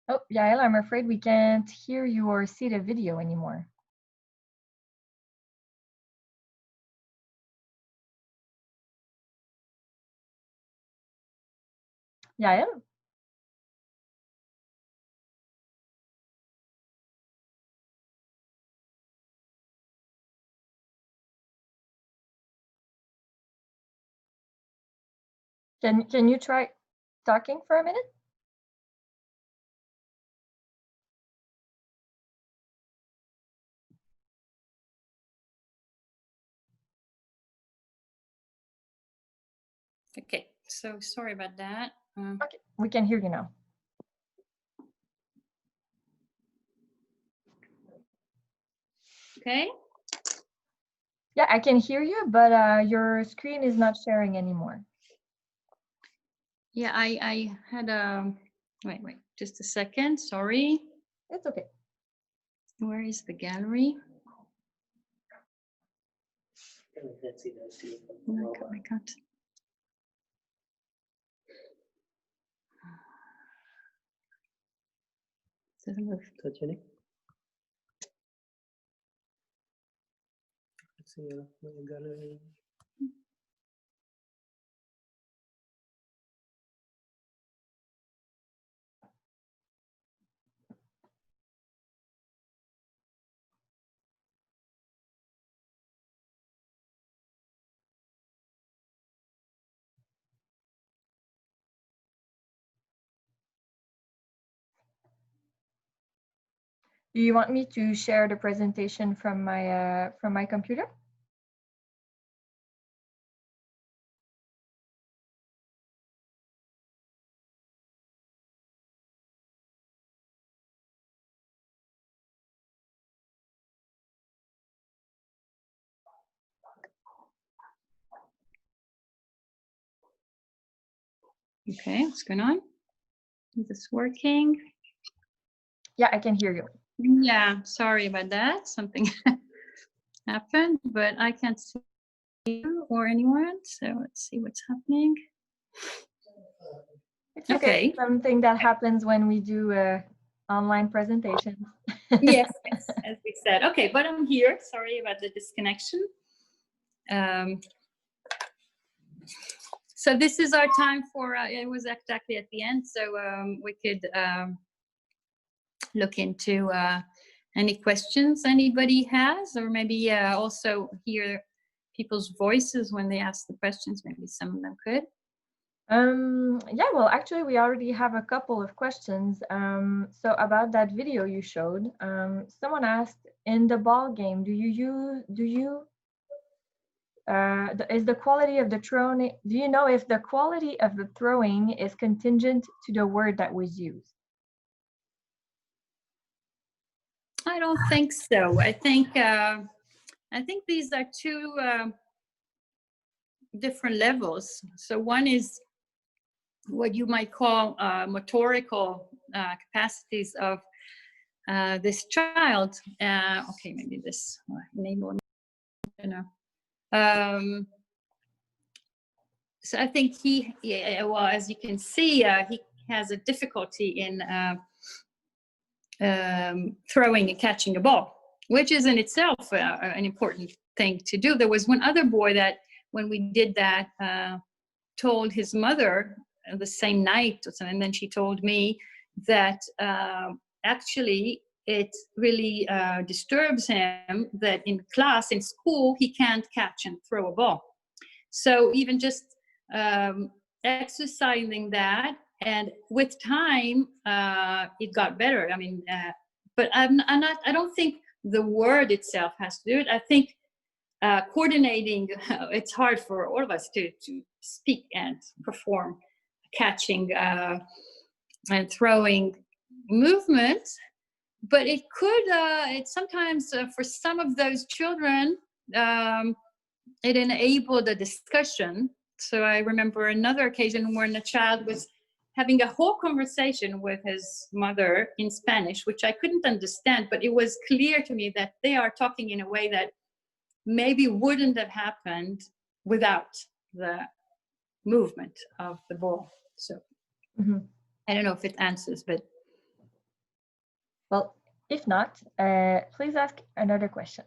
Oh, Yael, I'm afraid we can't hear you or see the video anymore. Yael? Can you try talking for a minute? Okay, so sorry about that. Okay, we can hear you now. Okay. Yeah, I can hear you, but your screen is not sharing anymore. Yeah, I had a, wait, just a second, sorry. It's okay. Where is the gallery? I can't. Doesn't move. Touching. Let's see my gallery. Do you want me to share the presentation from my computer? Okay, what's going on? Is this working? Yeah, I can hear you. Yeah, sorry about that. Something happened, but I can't see you or anyone. So let's see what's happening. It's okay. Something that happens when we do online presentations. Yes, as we said. Okay, but I'm here. Sorry about the disconnection. So this is our time for, it was exactly at the end, so we could look into any questions anybody has, or maybe also hear people's voices when they ask the questions. Maybe some of them could. Yeah, well, actually, we already have a couple of questions. So about that video you showed, someone asked, in the ball game, is the quality of the throwing, do you know if the quality of the throwing is contingent to the word that was used? I don't think so. I think these are two different levels. So one is what you might call motorical capacities of this child. Okay, maybe this enable, you know. So I think well, as you can see, has a difficulty in throwing and catching a ball, which is in itself an important thing to do. There was one other boy that, when we did that, told his mother the same night or something, and then she told me that actually it really disturbs him that in class, in school, he can't catch and throw a ball. So even just exercising that, and with time, it got better. I mean, but I don't think the word itself has to do it. I think coordinating, it's hard for all of us to speak and perform catching and throwing movements, but it could, it sometimes for some of those children, it enabled a discussion. So I remember another occasion when a child was having a whole conversation with his mother in Spanish, which I couldn't understand, but it was clear to me that they are talking in a way that maybe wouldn't have happened without the movement of the ball. So I don't know if it answers, but. Well, if not, please ask another question.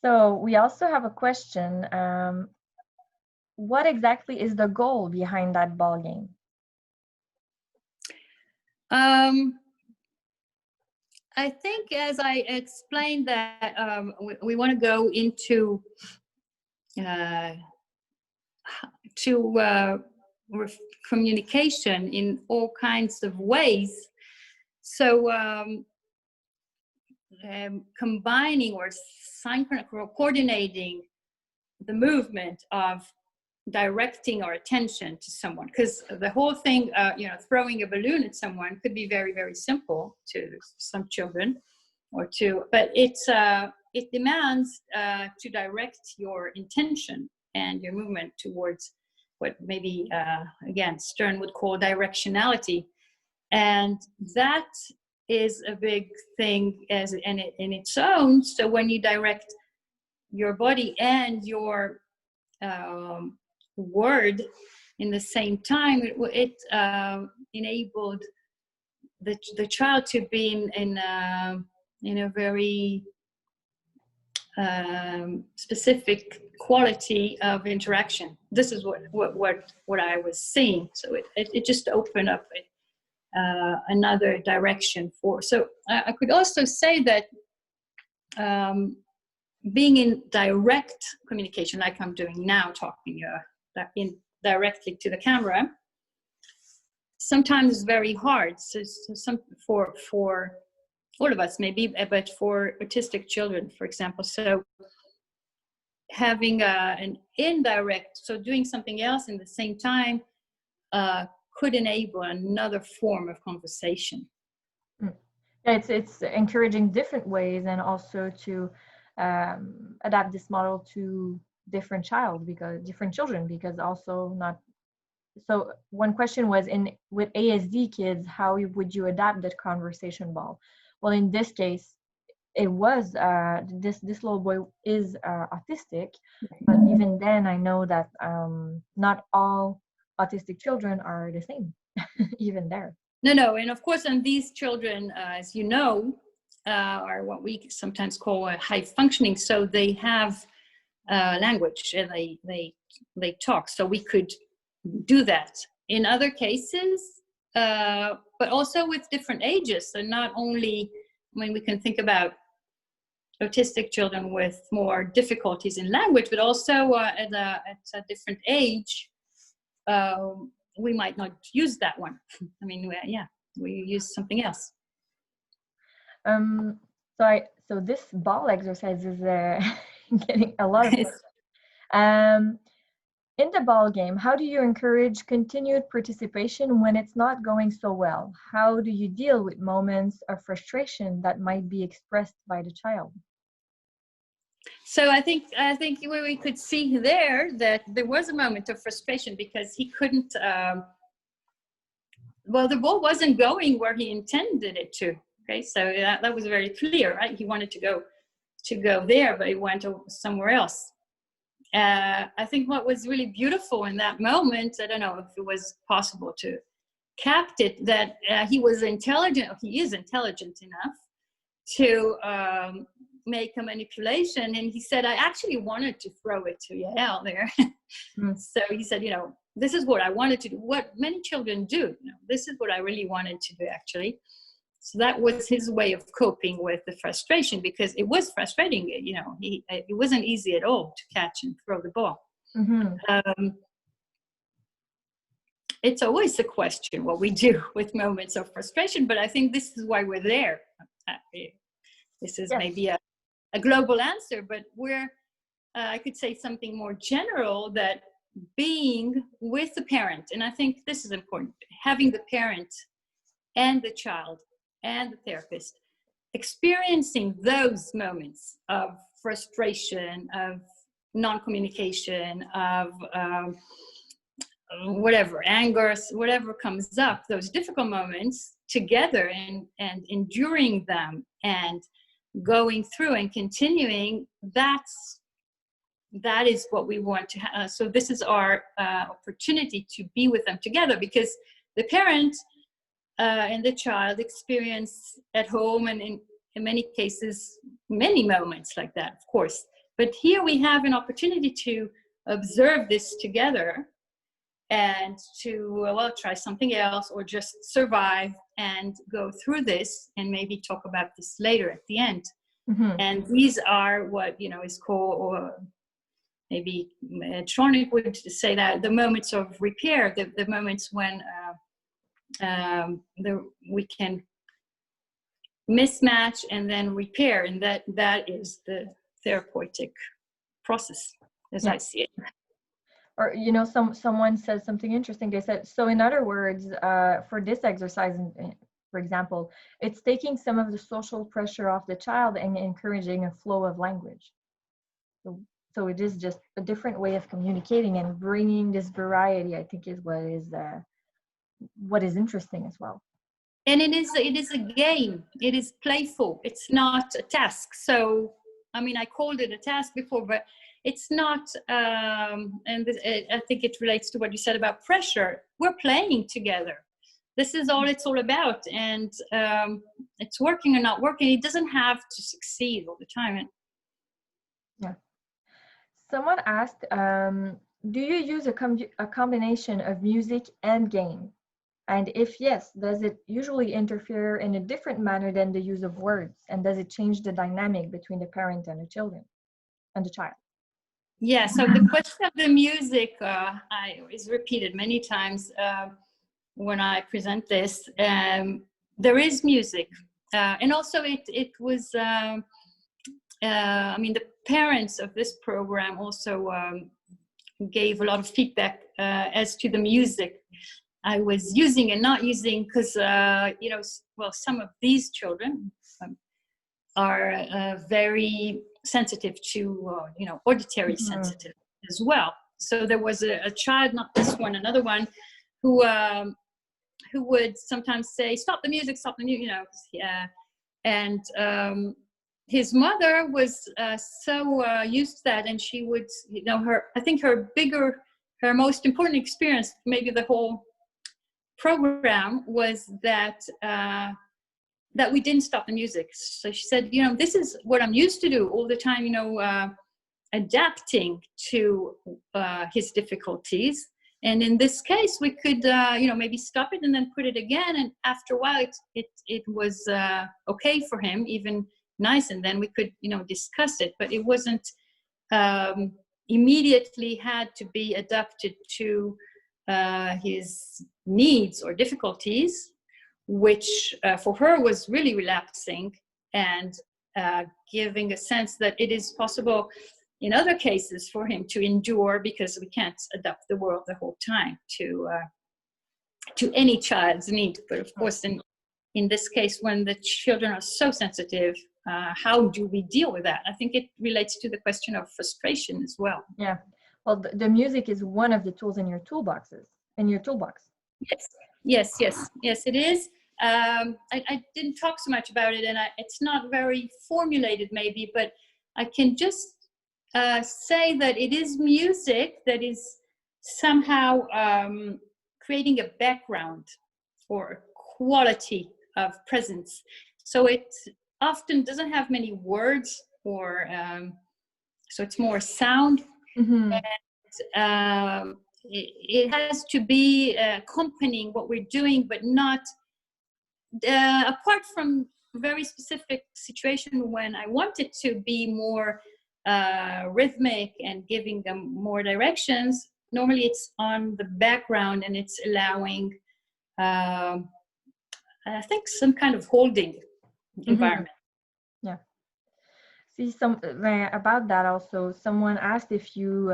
So we also have a question. What exactly is the goal behind that ball game? I think, as I explained, that we want to go into communication in all kinds of ways. So combining or coordinating the movement of directing our attention to someone, because the whole thing, throwing a balloon at someone could be very, very simple to some children, but it demands to direct your intention and your movement towards what maybe again Stern would call directionality, and that is a big thing in its own. So when you direct your body and your word in the same time, it enabled the child to be in a very specific quality of interaction. This is what I was seeing. So it just opened up another direction for. So I could also say that being in direct communication, like I'm doing now, talking directly to the camera, sometimes is very hard. So some for all of us maybe, but for autistic children, for example. So having an indirect, so doing something else in the same time, could enable another form of conversation. Yeah, it's encouraging different ways, and also to adapt this model to different children, because also not. So one question was, with ASD kids, how would you adapt that conversation ball? Well, in this case, it was this little boy is autistic, but even then, I know that not all autistic children are the same, even there. No, and of course, and these children, as you know, are what we sometimes call high functioning. So they have language, and they talk. So we could do that in other cases, but also with different ages. So not only, we can think about autistic children with more difficulties in language, but also at a different age, we might not use that one. We use something else. So this ball exercise is getting a lot of questions. In the ball game, how do you encourage continued participation when it's not going so well? How do you deal with moments of frustration that might be expressed by the child? So I think we could see there that there was a moment of frustration because he couldn't. The ball wasn't going where he intended it to. Okay, so that was very clear, right? He wanted to go there, but he went somewhere else. I think what was really beautiful in that moment, I don't know if it was possible to capture it, that he was intelligent, or he is intelligent enough to make a manipulation. And he said, I actually wanted to throw it to Yael there. So he said, you know, this is what I wanted to do, what many children do. You know, this is what I really wanted to do, actually. So that was his way of coping with the frustration, because it was frustrating. You know, it wasn't easy at all to catch and throw the ball. It's always the question what we do with moments of frustration, but I think this is why we're there. This is maybe a global answer, but I could say something more general, that being with the parent, and I think this is important, having the parent and the child and the therapist experiencing those moments of frustration, of non-communication, of whatever, anger, whatever comes up, those difficult moments together, and enduring them and going through and continuing, that is what we want to have. So this is our opportunity to be with them together, because the parent and the child experience at home, and in many cases, many moments like that, of course. But here we have an opportunity to observe this together, and to, well, try something else, or just survive and go through this, and maybe talk about this later at the end. And these are what, you know, is called, or maybe Tronic would say that, the moments of repair, the moments when we can mismatch and then repair, and that is the therapeutic process, as I see it. Or, you know, someone says something interesting. They said, so in other words, for this exercise, for example, it's taking some of the social pressure off the child and encouraging a flow of language. So it is just a different way of communicating, and bringing this variety, I think, is what is interesting as well. And it is a game. It is playful. It's not a task. So, I mean, I called it a task before, but it's not, and I think it relates to what you said about pressure. We're playing together. This is all it's all about. And it's working or not working. It doesn't have to succeed all the time. Yeah. Someone asked, do you use a combination of music and game? And if yes, does it usually interfere in a different manner than the use of words? And does it change the dynamic between the parent and the children and the child? Yeah, so the question of the music is repeated many times when I present this. There is music. And also it was, I mean, the parents of this program also gave a lot of feedback as to the music I was using and not using, because, you know, well, some of these children are very sensitive to, you know, auditory sensitive as well. So there was a child, not this one, another one, who would sometimes say, stop the music, you know, and his mother was so used to that, and she would, you know, I think her most important experience, maybe the whole program, was that we didn't stop the music. So she said, you know, this is what I'm used to do all the time, you know, adapting to his difficulties. And in this case, we could, you know, maybe stop it and then put it again. And after a while, it was okay for him, even nice. And then we could, you know, discuss it. But it wasn't immediately had to be adapted to his needs or difficulties, which for her was really relaxing, and giving a sense that it is possible in other cases for him to endure, because we can't adapt the world the whole time to any child's need. But of course, in this case, when the children are so sensitive, how do we deal with that? I think it relates to the question of frustration as well. Yeah. Well, the music is one of the tools in your toolbox. Yes, it is. I didn't talk so much about it, and it's not very formulated maybe, but I can just say that it is music that is somehow creating a background or quality of presence. So it often doesn't have many words, or so it's more sound. Mm-hmm. And it has to be accompanying what we're doing, but not apart from very specific situation when I want it to be more rhythmic and giving them more directions. Normally it's on the background and it's allowing I think some kind of holding environment. Yeah. See, about that also, someone asked if you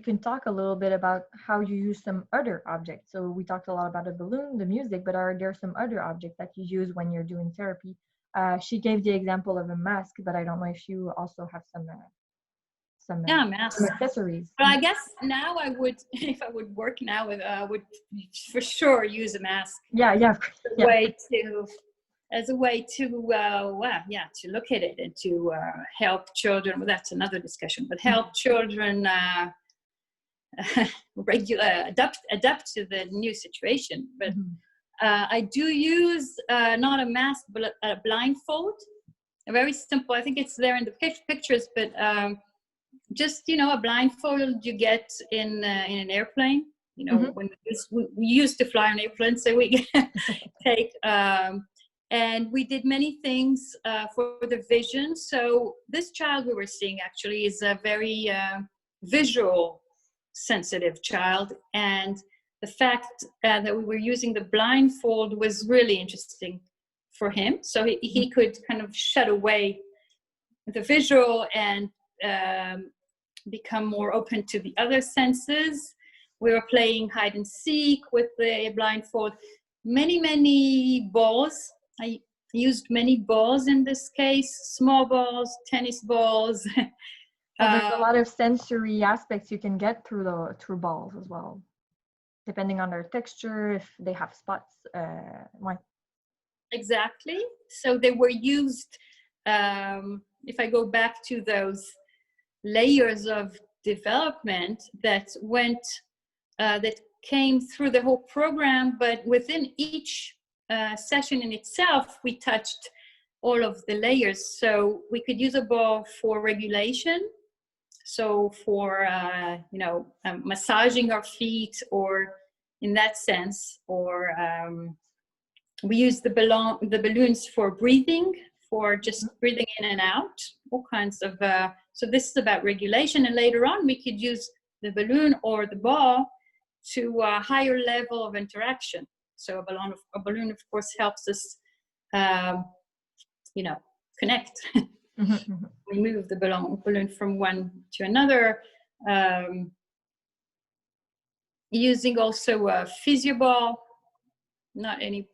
can talk a little bit about how you use some other objects. So we talked a lot about the balloon, the music, but are there some other objects that you use when you're doing therapy? She gave the example of a mask, but I don't know if you also have some accessories. But I guess now I would, if I would work now, I would for sure use a mask. Yeah. As a way to to look at it and to help children. Well, that's another discussion, but help children adapt to the new situation. But I do use not a mask, but a blindfold. A very simple. I think it's there in the pictures, but just a blindfold you get in an airplane. When we used to fly on airplanes, so we take. And we did many things for the vision. So this child we were seeing actually is a very visual sensitive child. And the fact that we were using the blindfold was really interesting for him. So he could kind of shut away the visual and become more open to the other senses. We were playing hide and seek with the blindfold. Many balls. I used many balls in this case, small balls, tennis balls. There's a lot of sensory aspects you can get through balls as well, depending on their texture, if they have spots. Exactly. So they were used, if I go back to those layers of development that came through the whole program, but within each session in itself, we touched all of the layers. So we could use a ball for regulation, so for massaging our feet, or in that sense, or we use the balloons for breathing, for just breathing in and out, all kinds of so this is about regulation. And later on we could use the balloon or the ball to a higher level of interaction. So a balloon, of course, helps us, connect. We move the balloon from one to another. Using also a physio ball, not any,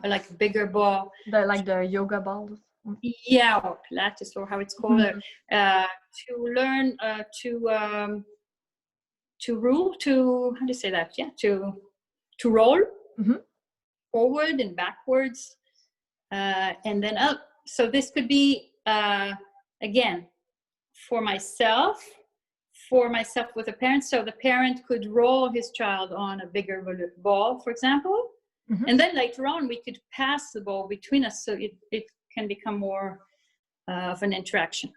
like a bigger ball. Like the yoga balls? Yeah, or Pilates, or how it's called. To learn to roll, how do you say that? Yeah, to roll. Forward and backwards, and then up. So this could be again for myself with a parent. So the parent could roll his child on a bigger ball, for example, and then later on we could pass the ball between us, so it can become more of an interaction.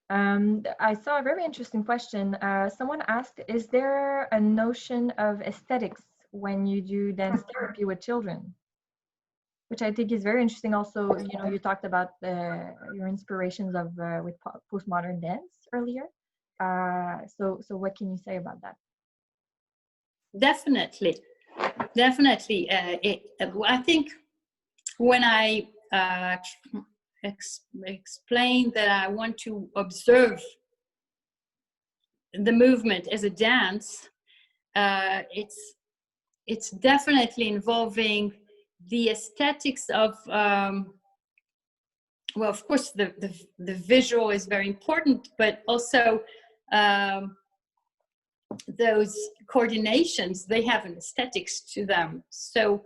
I saw a very interesting question. Someone asked, is there a notion of aesthetics when you do dance therapy with children? Which I think is very interesting. Also, you talked about your inspirations with postmodern dance earlier. So what can you say about that? Definitely. I think when I explain that I want to observe the movement as a dance, it's definitely involving the aesthetics of of course the visual is very important, but also those coordinations, they have an aesthetics to them. So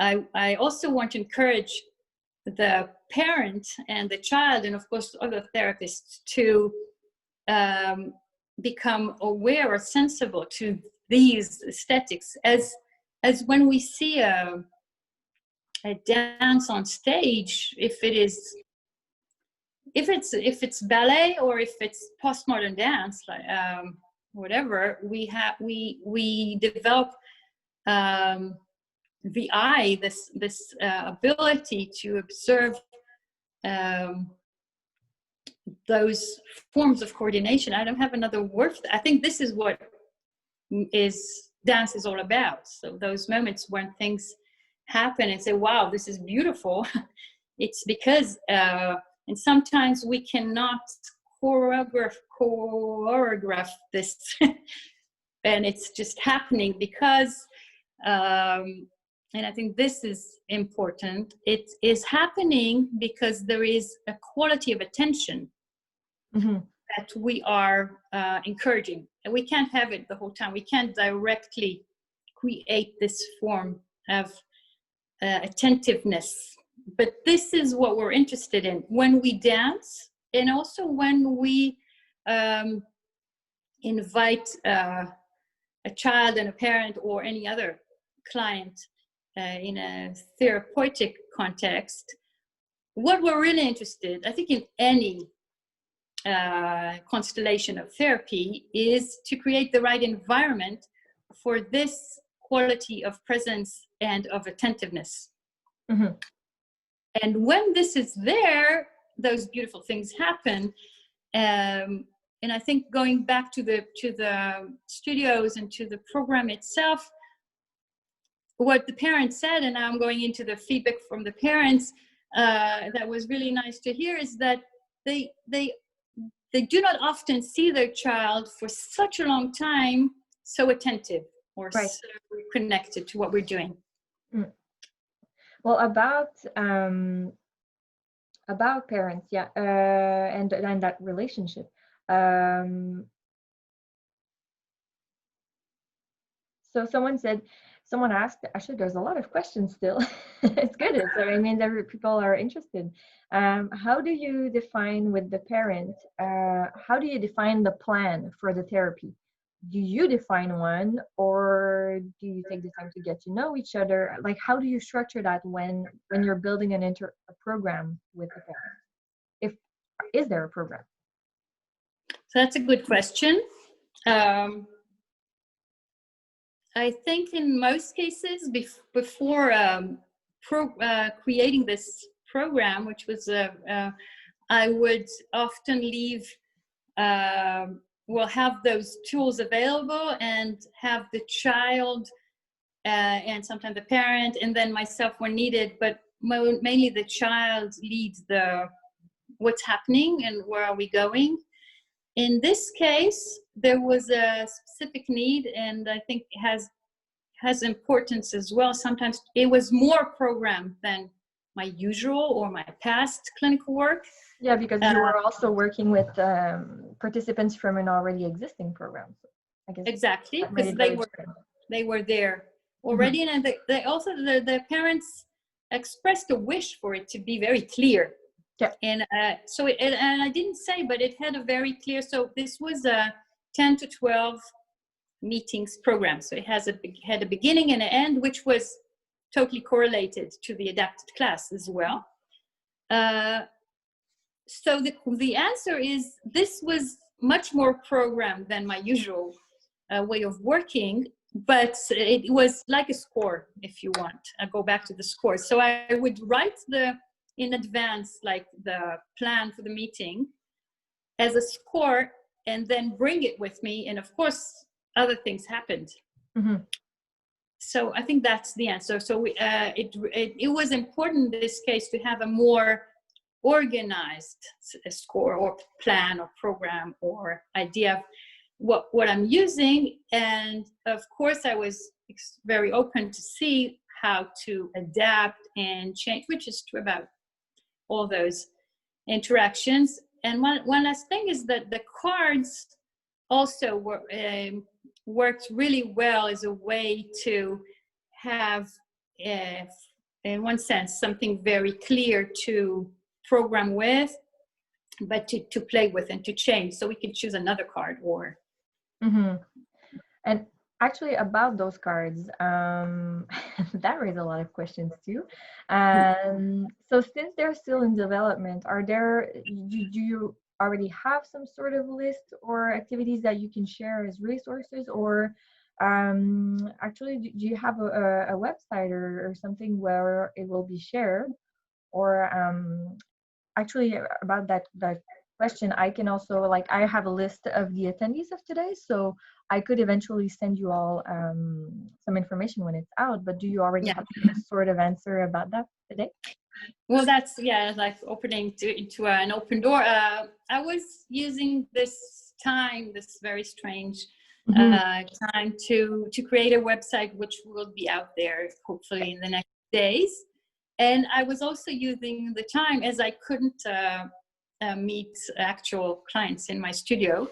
I also want to encourage the parent and the child, and of course other therapists, to become aware or sensible to these aesthetics. As when we see a dance on stage, if it's ballet or if it's postmodern dance, like whatever, we develop the eye, this ability to observe those forms of coordination. I don't have another word for that. I think this is what dance is all about. So those moments when things happen and say, wow, this is beautiful. It's because and sometimes we cannot choreograph this and it's just happening because and I think this is important. It is happening because there is a quality of attention that we are encouraging. And we can't have it the whole time. We can't directly create this form of attentiveness. But this is what we're interested in when we dance, and also when we invite a child and a parent or any other client in a therapeutic context. What we're really interested, I think, in any constellation of therapy, is to create the right environment for this quality of presence and of attentiveness. And when this is there, those beautiful things happen. And I think going back to the studios and to the program itself, what the parents said, and now I'm going into the feedback from the parents, that was really nice to hear, is that they do not often see their child for such a long time so attentive or so connected to what we're doing. Well, about parents, yeah, and that relationship. So someone asked, actually there's a lot of questions still. It's good. So I mean, people are interested. How do you define with the parent, how do you define the plan for the therapy? Do you define one, or do you take the time to get to know each other? Like, how do you structure that when you're building a program with the parent? Is there a program? So that's a good question. I think in most cases, before creating this program, which was I would often leave. We'll have those tools available and have the child and sometimes the parent and then myself when needed, but mainly the child leads what's happening and where are we going. In this case, there was a specific need, and I think it has importance as well. Sometimes it was more programmed than my usual or my past clinical work. Yeah, because you were also working with participants from an already existing program. So I guess exactly, because they were there already, and they also the parents expressed a wish for it to be very clear. Yeah. And so and I didn't say, but it had a very clear. So this was a 10 to 12 meetings program. So it had a beginning and an end, which was totally correlated to the adapted class as well. So the answer is this was much more programmed than my usual way of working, but it was like a score, if you want. I go back to the score. So I would write in advance, like the plan for the meeting as a score, and then bring it with me. And of course, other things happened. So I think that's the answer. So it was important in this case to have a more organized score or plan or program or idea of what I'm using. And of course, I was very open to see how to adapt and change, which is true about all those interactions. And one last thing is that the cards also worked really well as a way to have in one sense, something very clear to program with, but to play with and to change. So we can choose another card or. Mm-hmm. And actually about those cards, that raises a lot of questions too. So since they're still in development, do you already have some sort of list or activities that you can share as resources, or actually do you have a website or something where it will be shared? Or actually about that question, I can also, like, I have a list of the attendees of today, so I could eventually send you all some information when it's out. But do you already have some sort of answer about that today? Well, that's like opening into an open door. I was using this very strange time to create a website which will be out there hopefully in the next days. And I was also using the time, as I couldn't meet actual clients in my studio.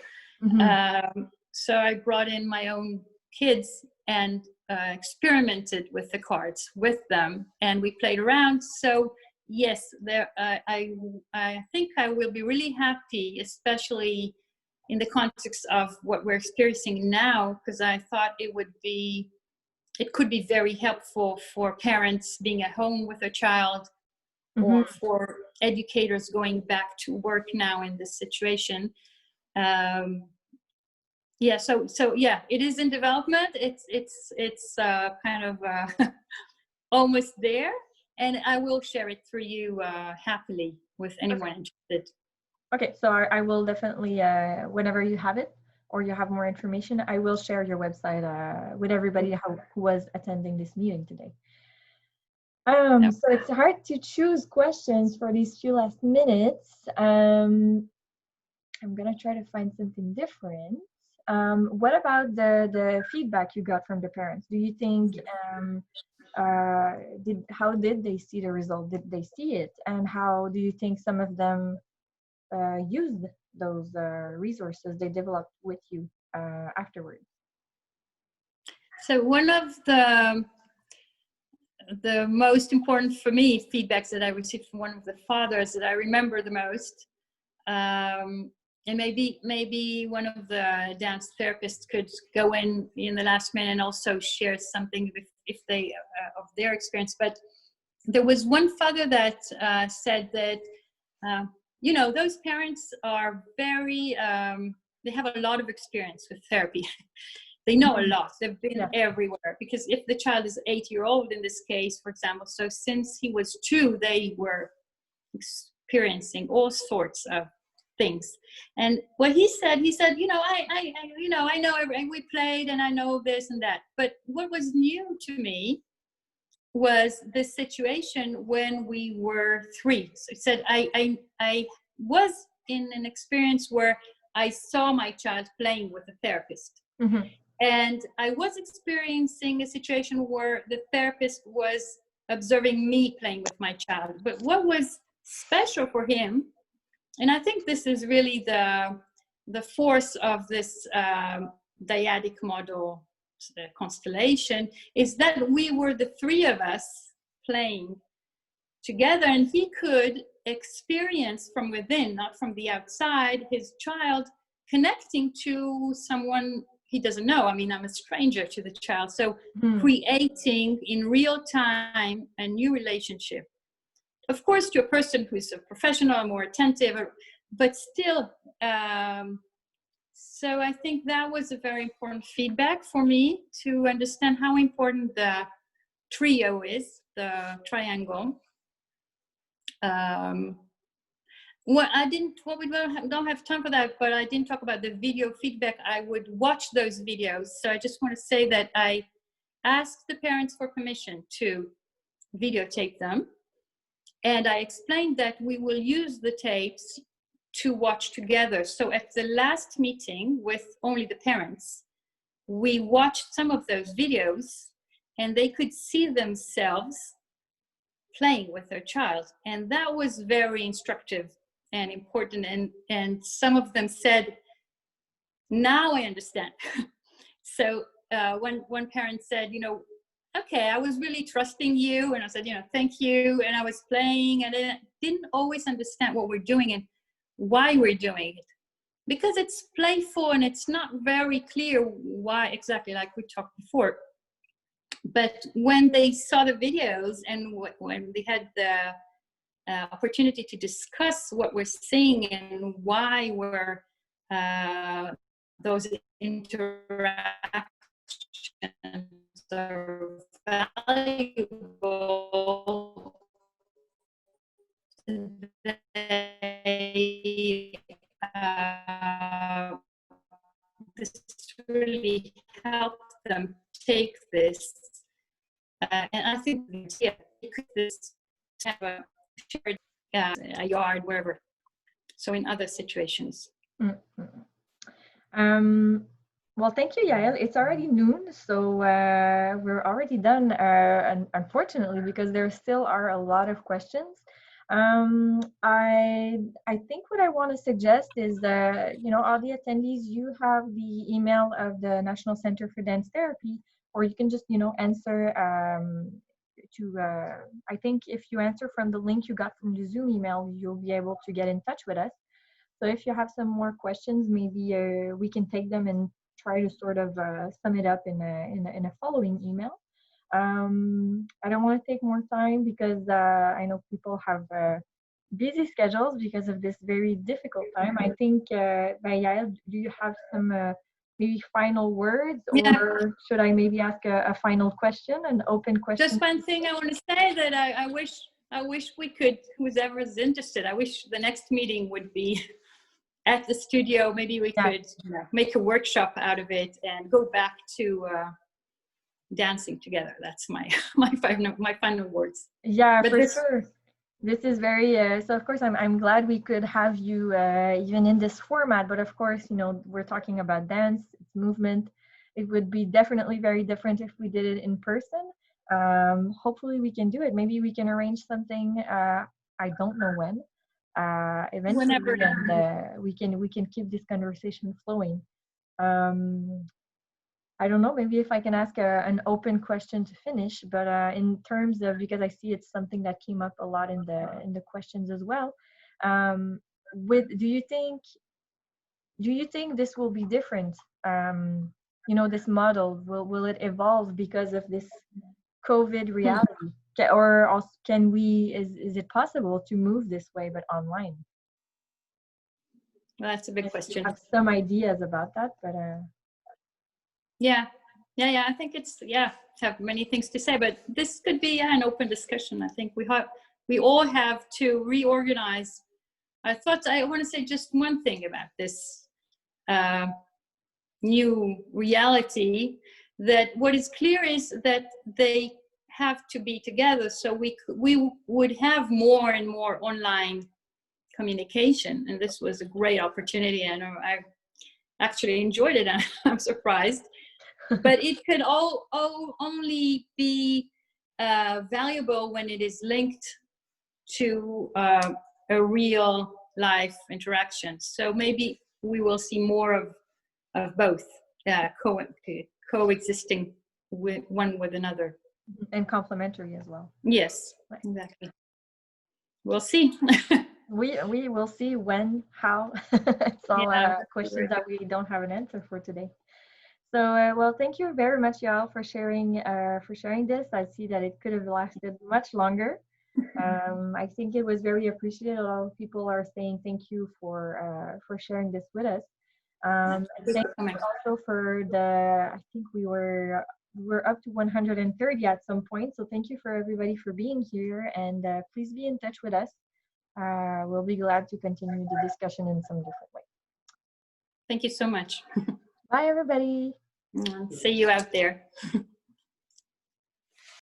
So I brought in my own kids and experimented with the cards with them, and we played around. So yes, I think I will be really happy, especially in the context of what we're experiencing now, because I thought it could be very helpful for parents being at home with their child, or for educators going back to work now in this situation. So it is in development. It's kind of almost there, and I will share it through you happily with anyone interested. Okay, so I will definitely, whenever you have it or you have more information, I will share your website with everybody who was attending this meeting today. So it's hard to choose questions for these few last minutes. I'm gonna try to find something different. What about the feedback you got from the parents? Do you think how did they see the result? Did they see it? And how do you think some of them used those resources they developed with you afterwards? So one of the most important for me feedbacks that I received from one of the fathers that I remember the most, and maybe one of the dance therapists could go in the last minute and also share something if they of their experience. But there was one father that said that those parents are very they have a lot of experience with therapy. They know a lot. They've been everywhere, because if the child is 8-year-old in this case, for example, so since he was 2, they were experiencing all sorts of things. And what he said, I know we played and I know this and that. But what was new to me was the situation when we were 3. So he said, I was in an experience where I saw my child playing with a therapist. And I was experiencing a situation where the therapist was observing me playing with my child. But what was special for him, and I think this is really the force of this dyadic model constellation, is that we were the 3 of us playing together, and he could experience from within, not from the outside, his child connecting to someone he doesn't know. I mean, I'm a stranger to the child. So creating in real time a new relationship. Of course, to a person who's a professional, more attentive, but still. So I think that was a very important feedback for me, to understand how important the trio is, the triangle. We don't have time for that, but I didn't talk about the video feedback. I would watch those videos. So I just want to say that I asked the parents for permission to videotape them. And I explained that we will use the tapes to watch together. So at the last meeting with only the parents, we watched some of those videos and they could see themselves playing with their child. And that was very instructive and important. And some of them said, now I understand. So one parent said, okay, I was really trusting you, and I said, thank you, and I was playing, and I didn't always understand what we're doing and why we're doing it, because it's playful and it's not very clear why exactly, like we talked before. But when they saw the videos and when they had the opportunity to discuss what we're seeing and why we're those interactions are valuable, they this really helped them take this, and I think this have a shared a yard, wherever. So in other situations. Well, thank you, Yael. It's already noon, so we're already done, unfortunately, because there still are a lot of questions. I think what I want to suggest is that, all the attendees, you have the email of the National Center for Danse-thérapie, or you can just, answer I think if you answer from the link you got from the Zoom email, you'll be able to get in touch with us. So if you have some more questions, maybe we can take them and try to sort of sum it up in a following email. I don't want to take more time because I know people have busy schedules because of this very difficult time. I think, Yael, do you have some maybe final words, or should I maybe ask a final question, an open question? Just one thing I want to say, that I wish we could, whoever's interested, I wish the next meeting would be at the studio. Maybe we could make a workshop out of it and go back to dancing together. That's my final words. Yeah, but for sure. This is very so of course I'm glad we could have you even in this format, but of course, we're talking about dance, it's movement. It would be definitely very different if we did it in person. Hopefully we can do it. Maybe we can arrange something, I don't know when, eventually. Whenever. And we can keep this conversation flowing. I don't know, maybe if I can ask an open question to finish, but in terms of, because I see it's something that came up a lot in the questions as well. Do you think this will be different? This model, will it evolve because of this COVID reality? Or also is it possible to move this way but online? Well, that's a big question. I have some ideas about that, but Yeah. I think have many things to say, but this could be an open discussion. I think we all have to reorganize. I want to say just one thing about this new reality, that what is clear is that they have to be together. So we would have more and more online communication, and this was a great opportunity, and I actually enjoyed it, and I'm surprised. But it could only be valuable when it is linked to a real life interaction. So maybe we will see more of both coexisting with one with another. And complementary as well. Yes, right. Exactly. We'll see. We will see when, how. It's all questions that we don't have an answer for today. So, well, thank you very much, Yael, for sharing this. I see that it could have lasted much longer. I think it was very appreciated. A lot of people are saying thank you for sharing this with us. And thank you also for I think we were up to 130 at some point. So thank you for everybody for being here, and please be in touch with us. We'll be glad to continue the discussion in some different way. Thank you so much. Bye, everybody. See you out there.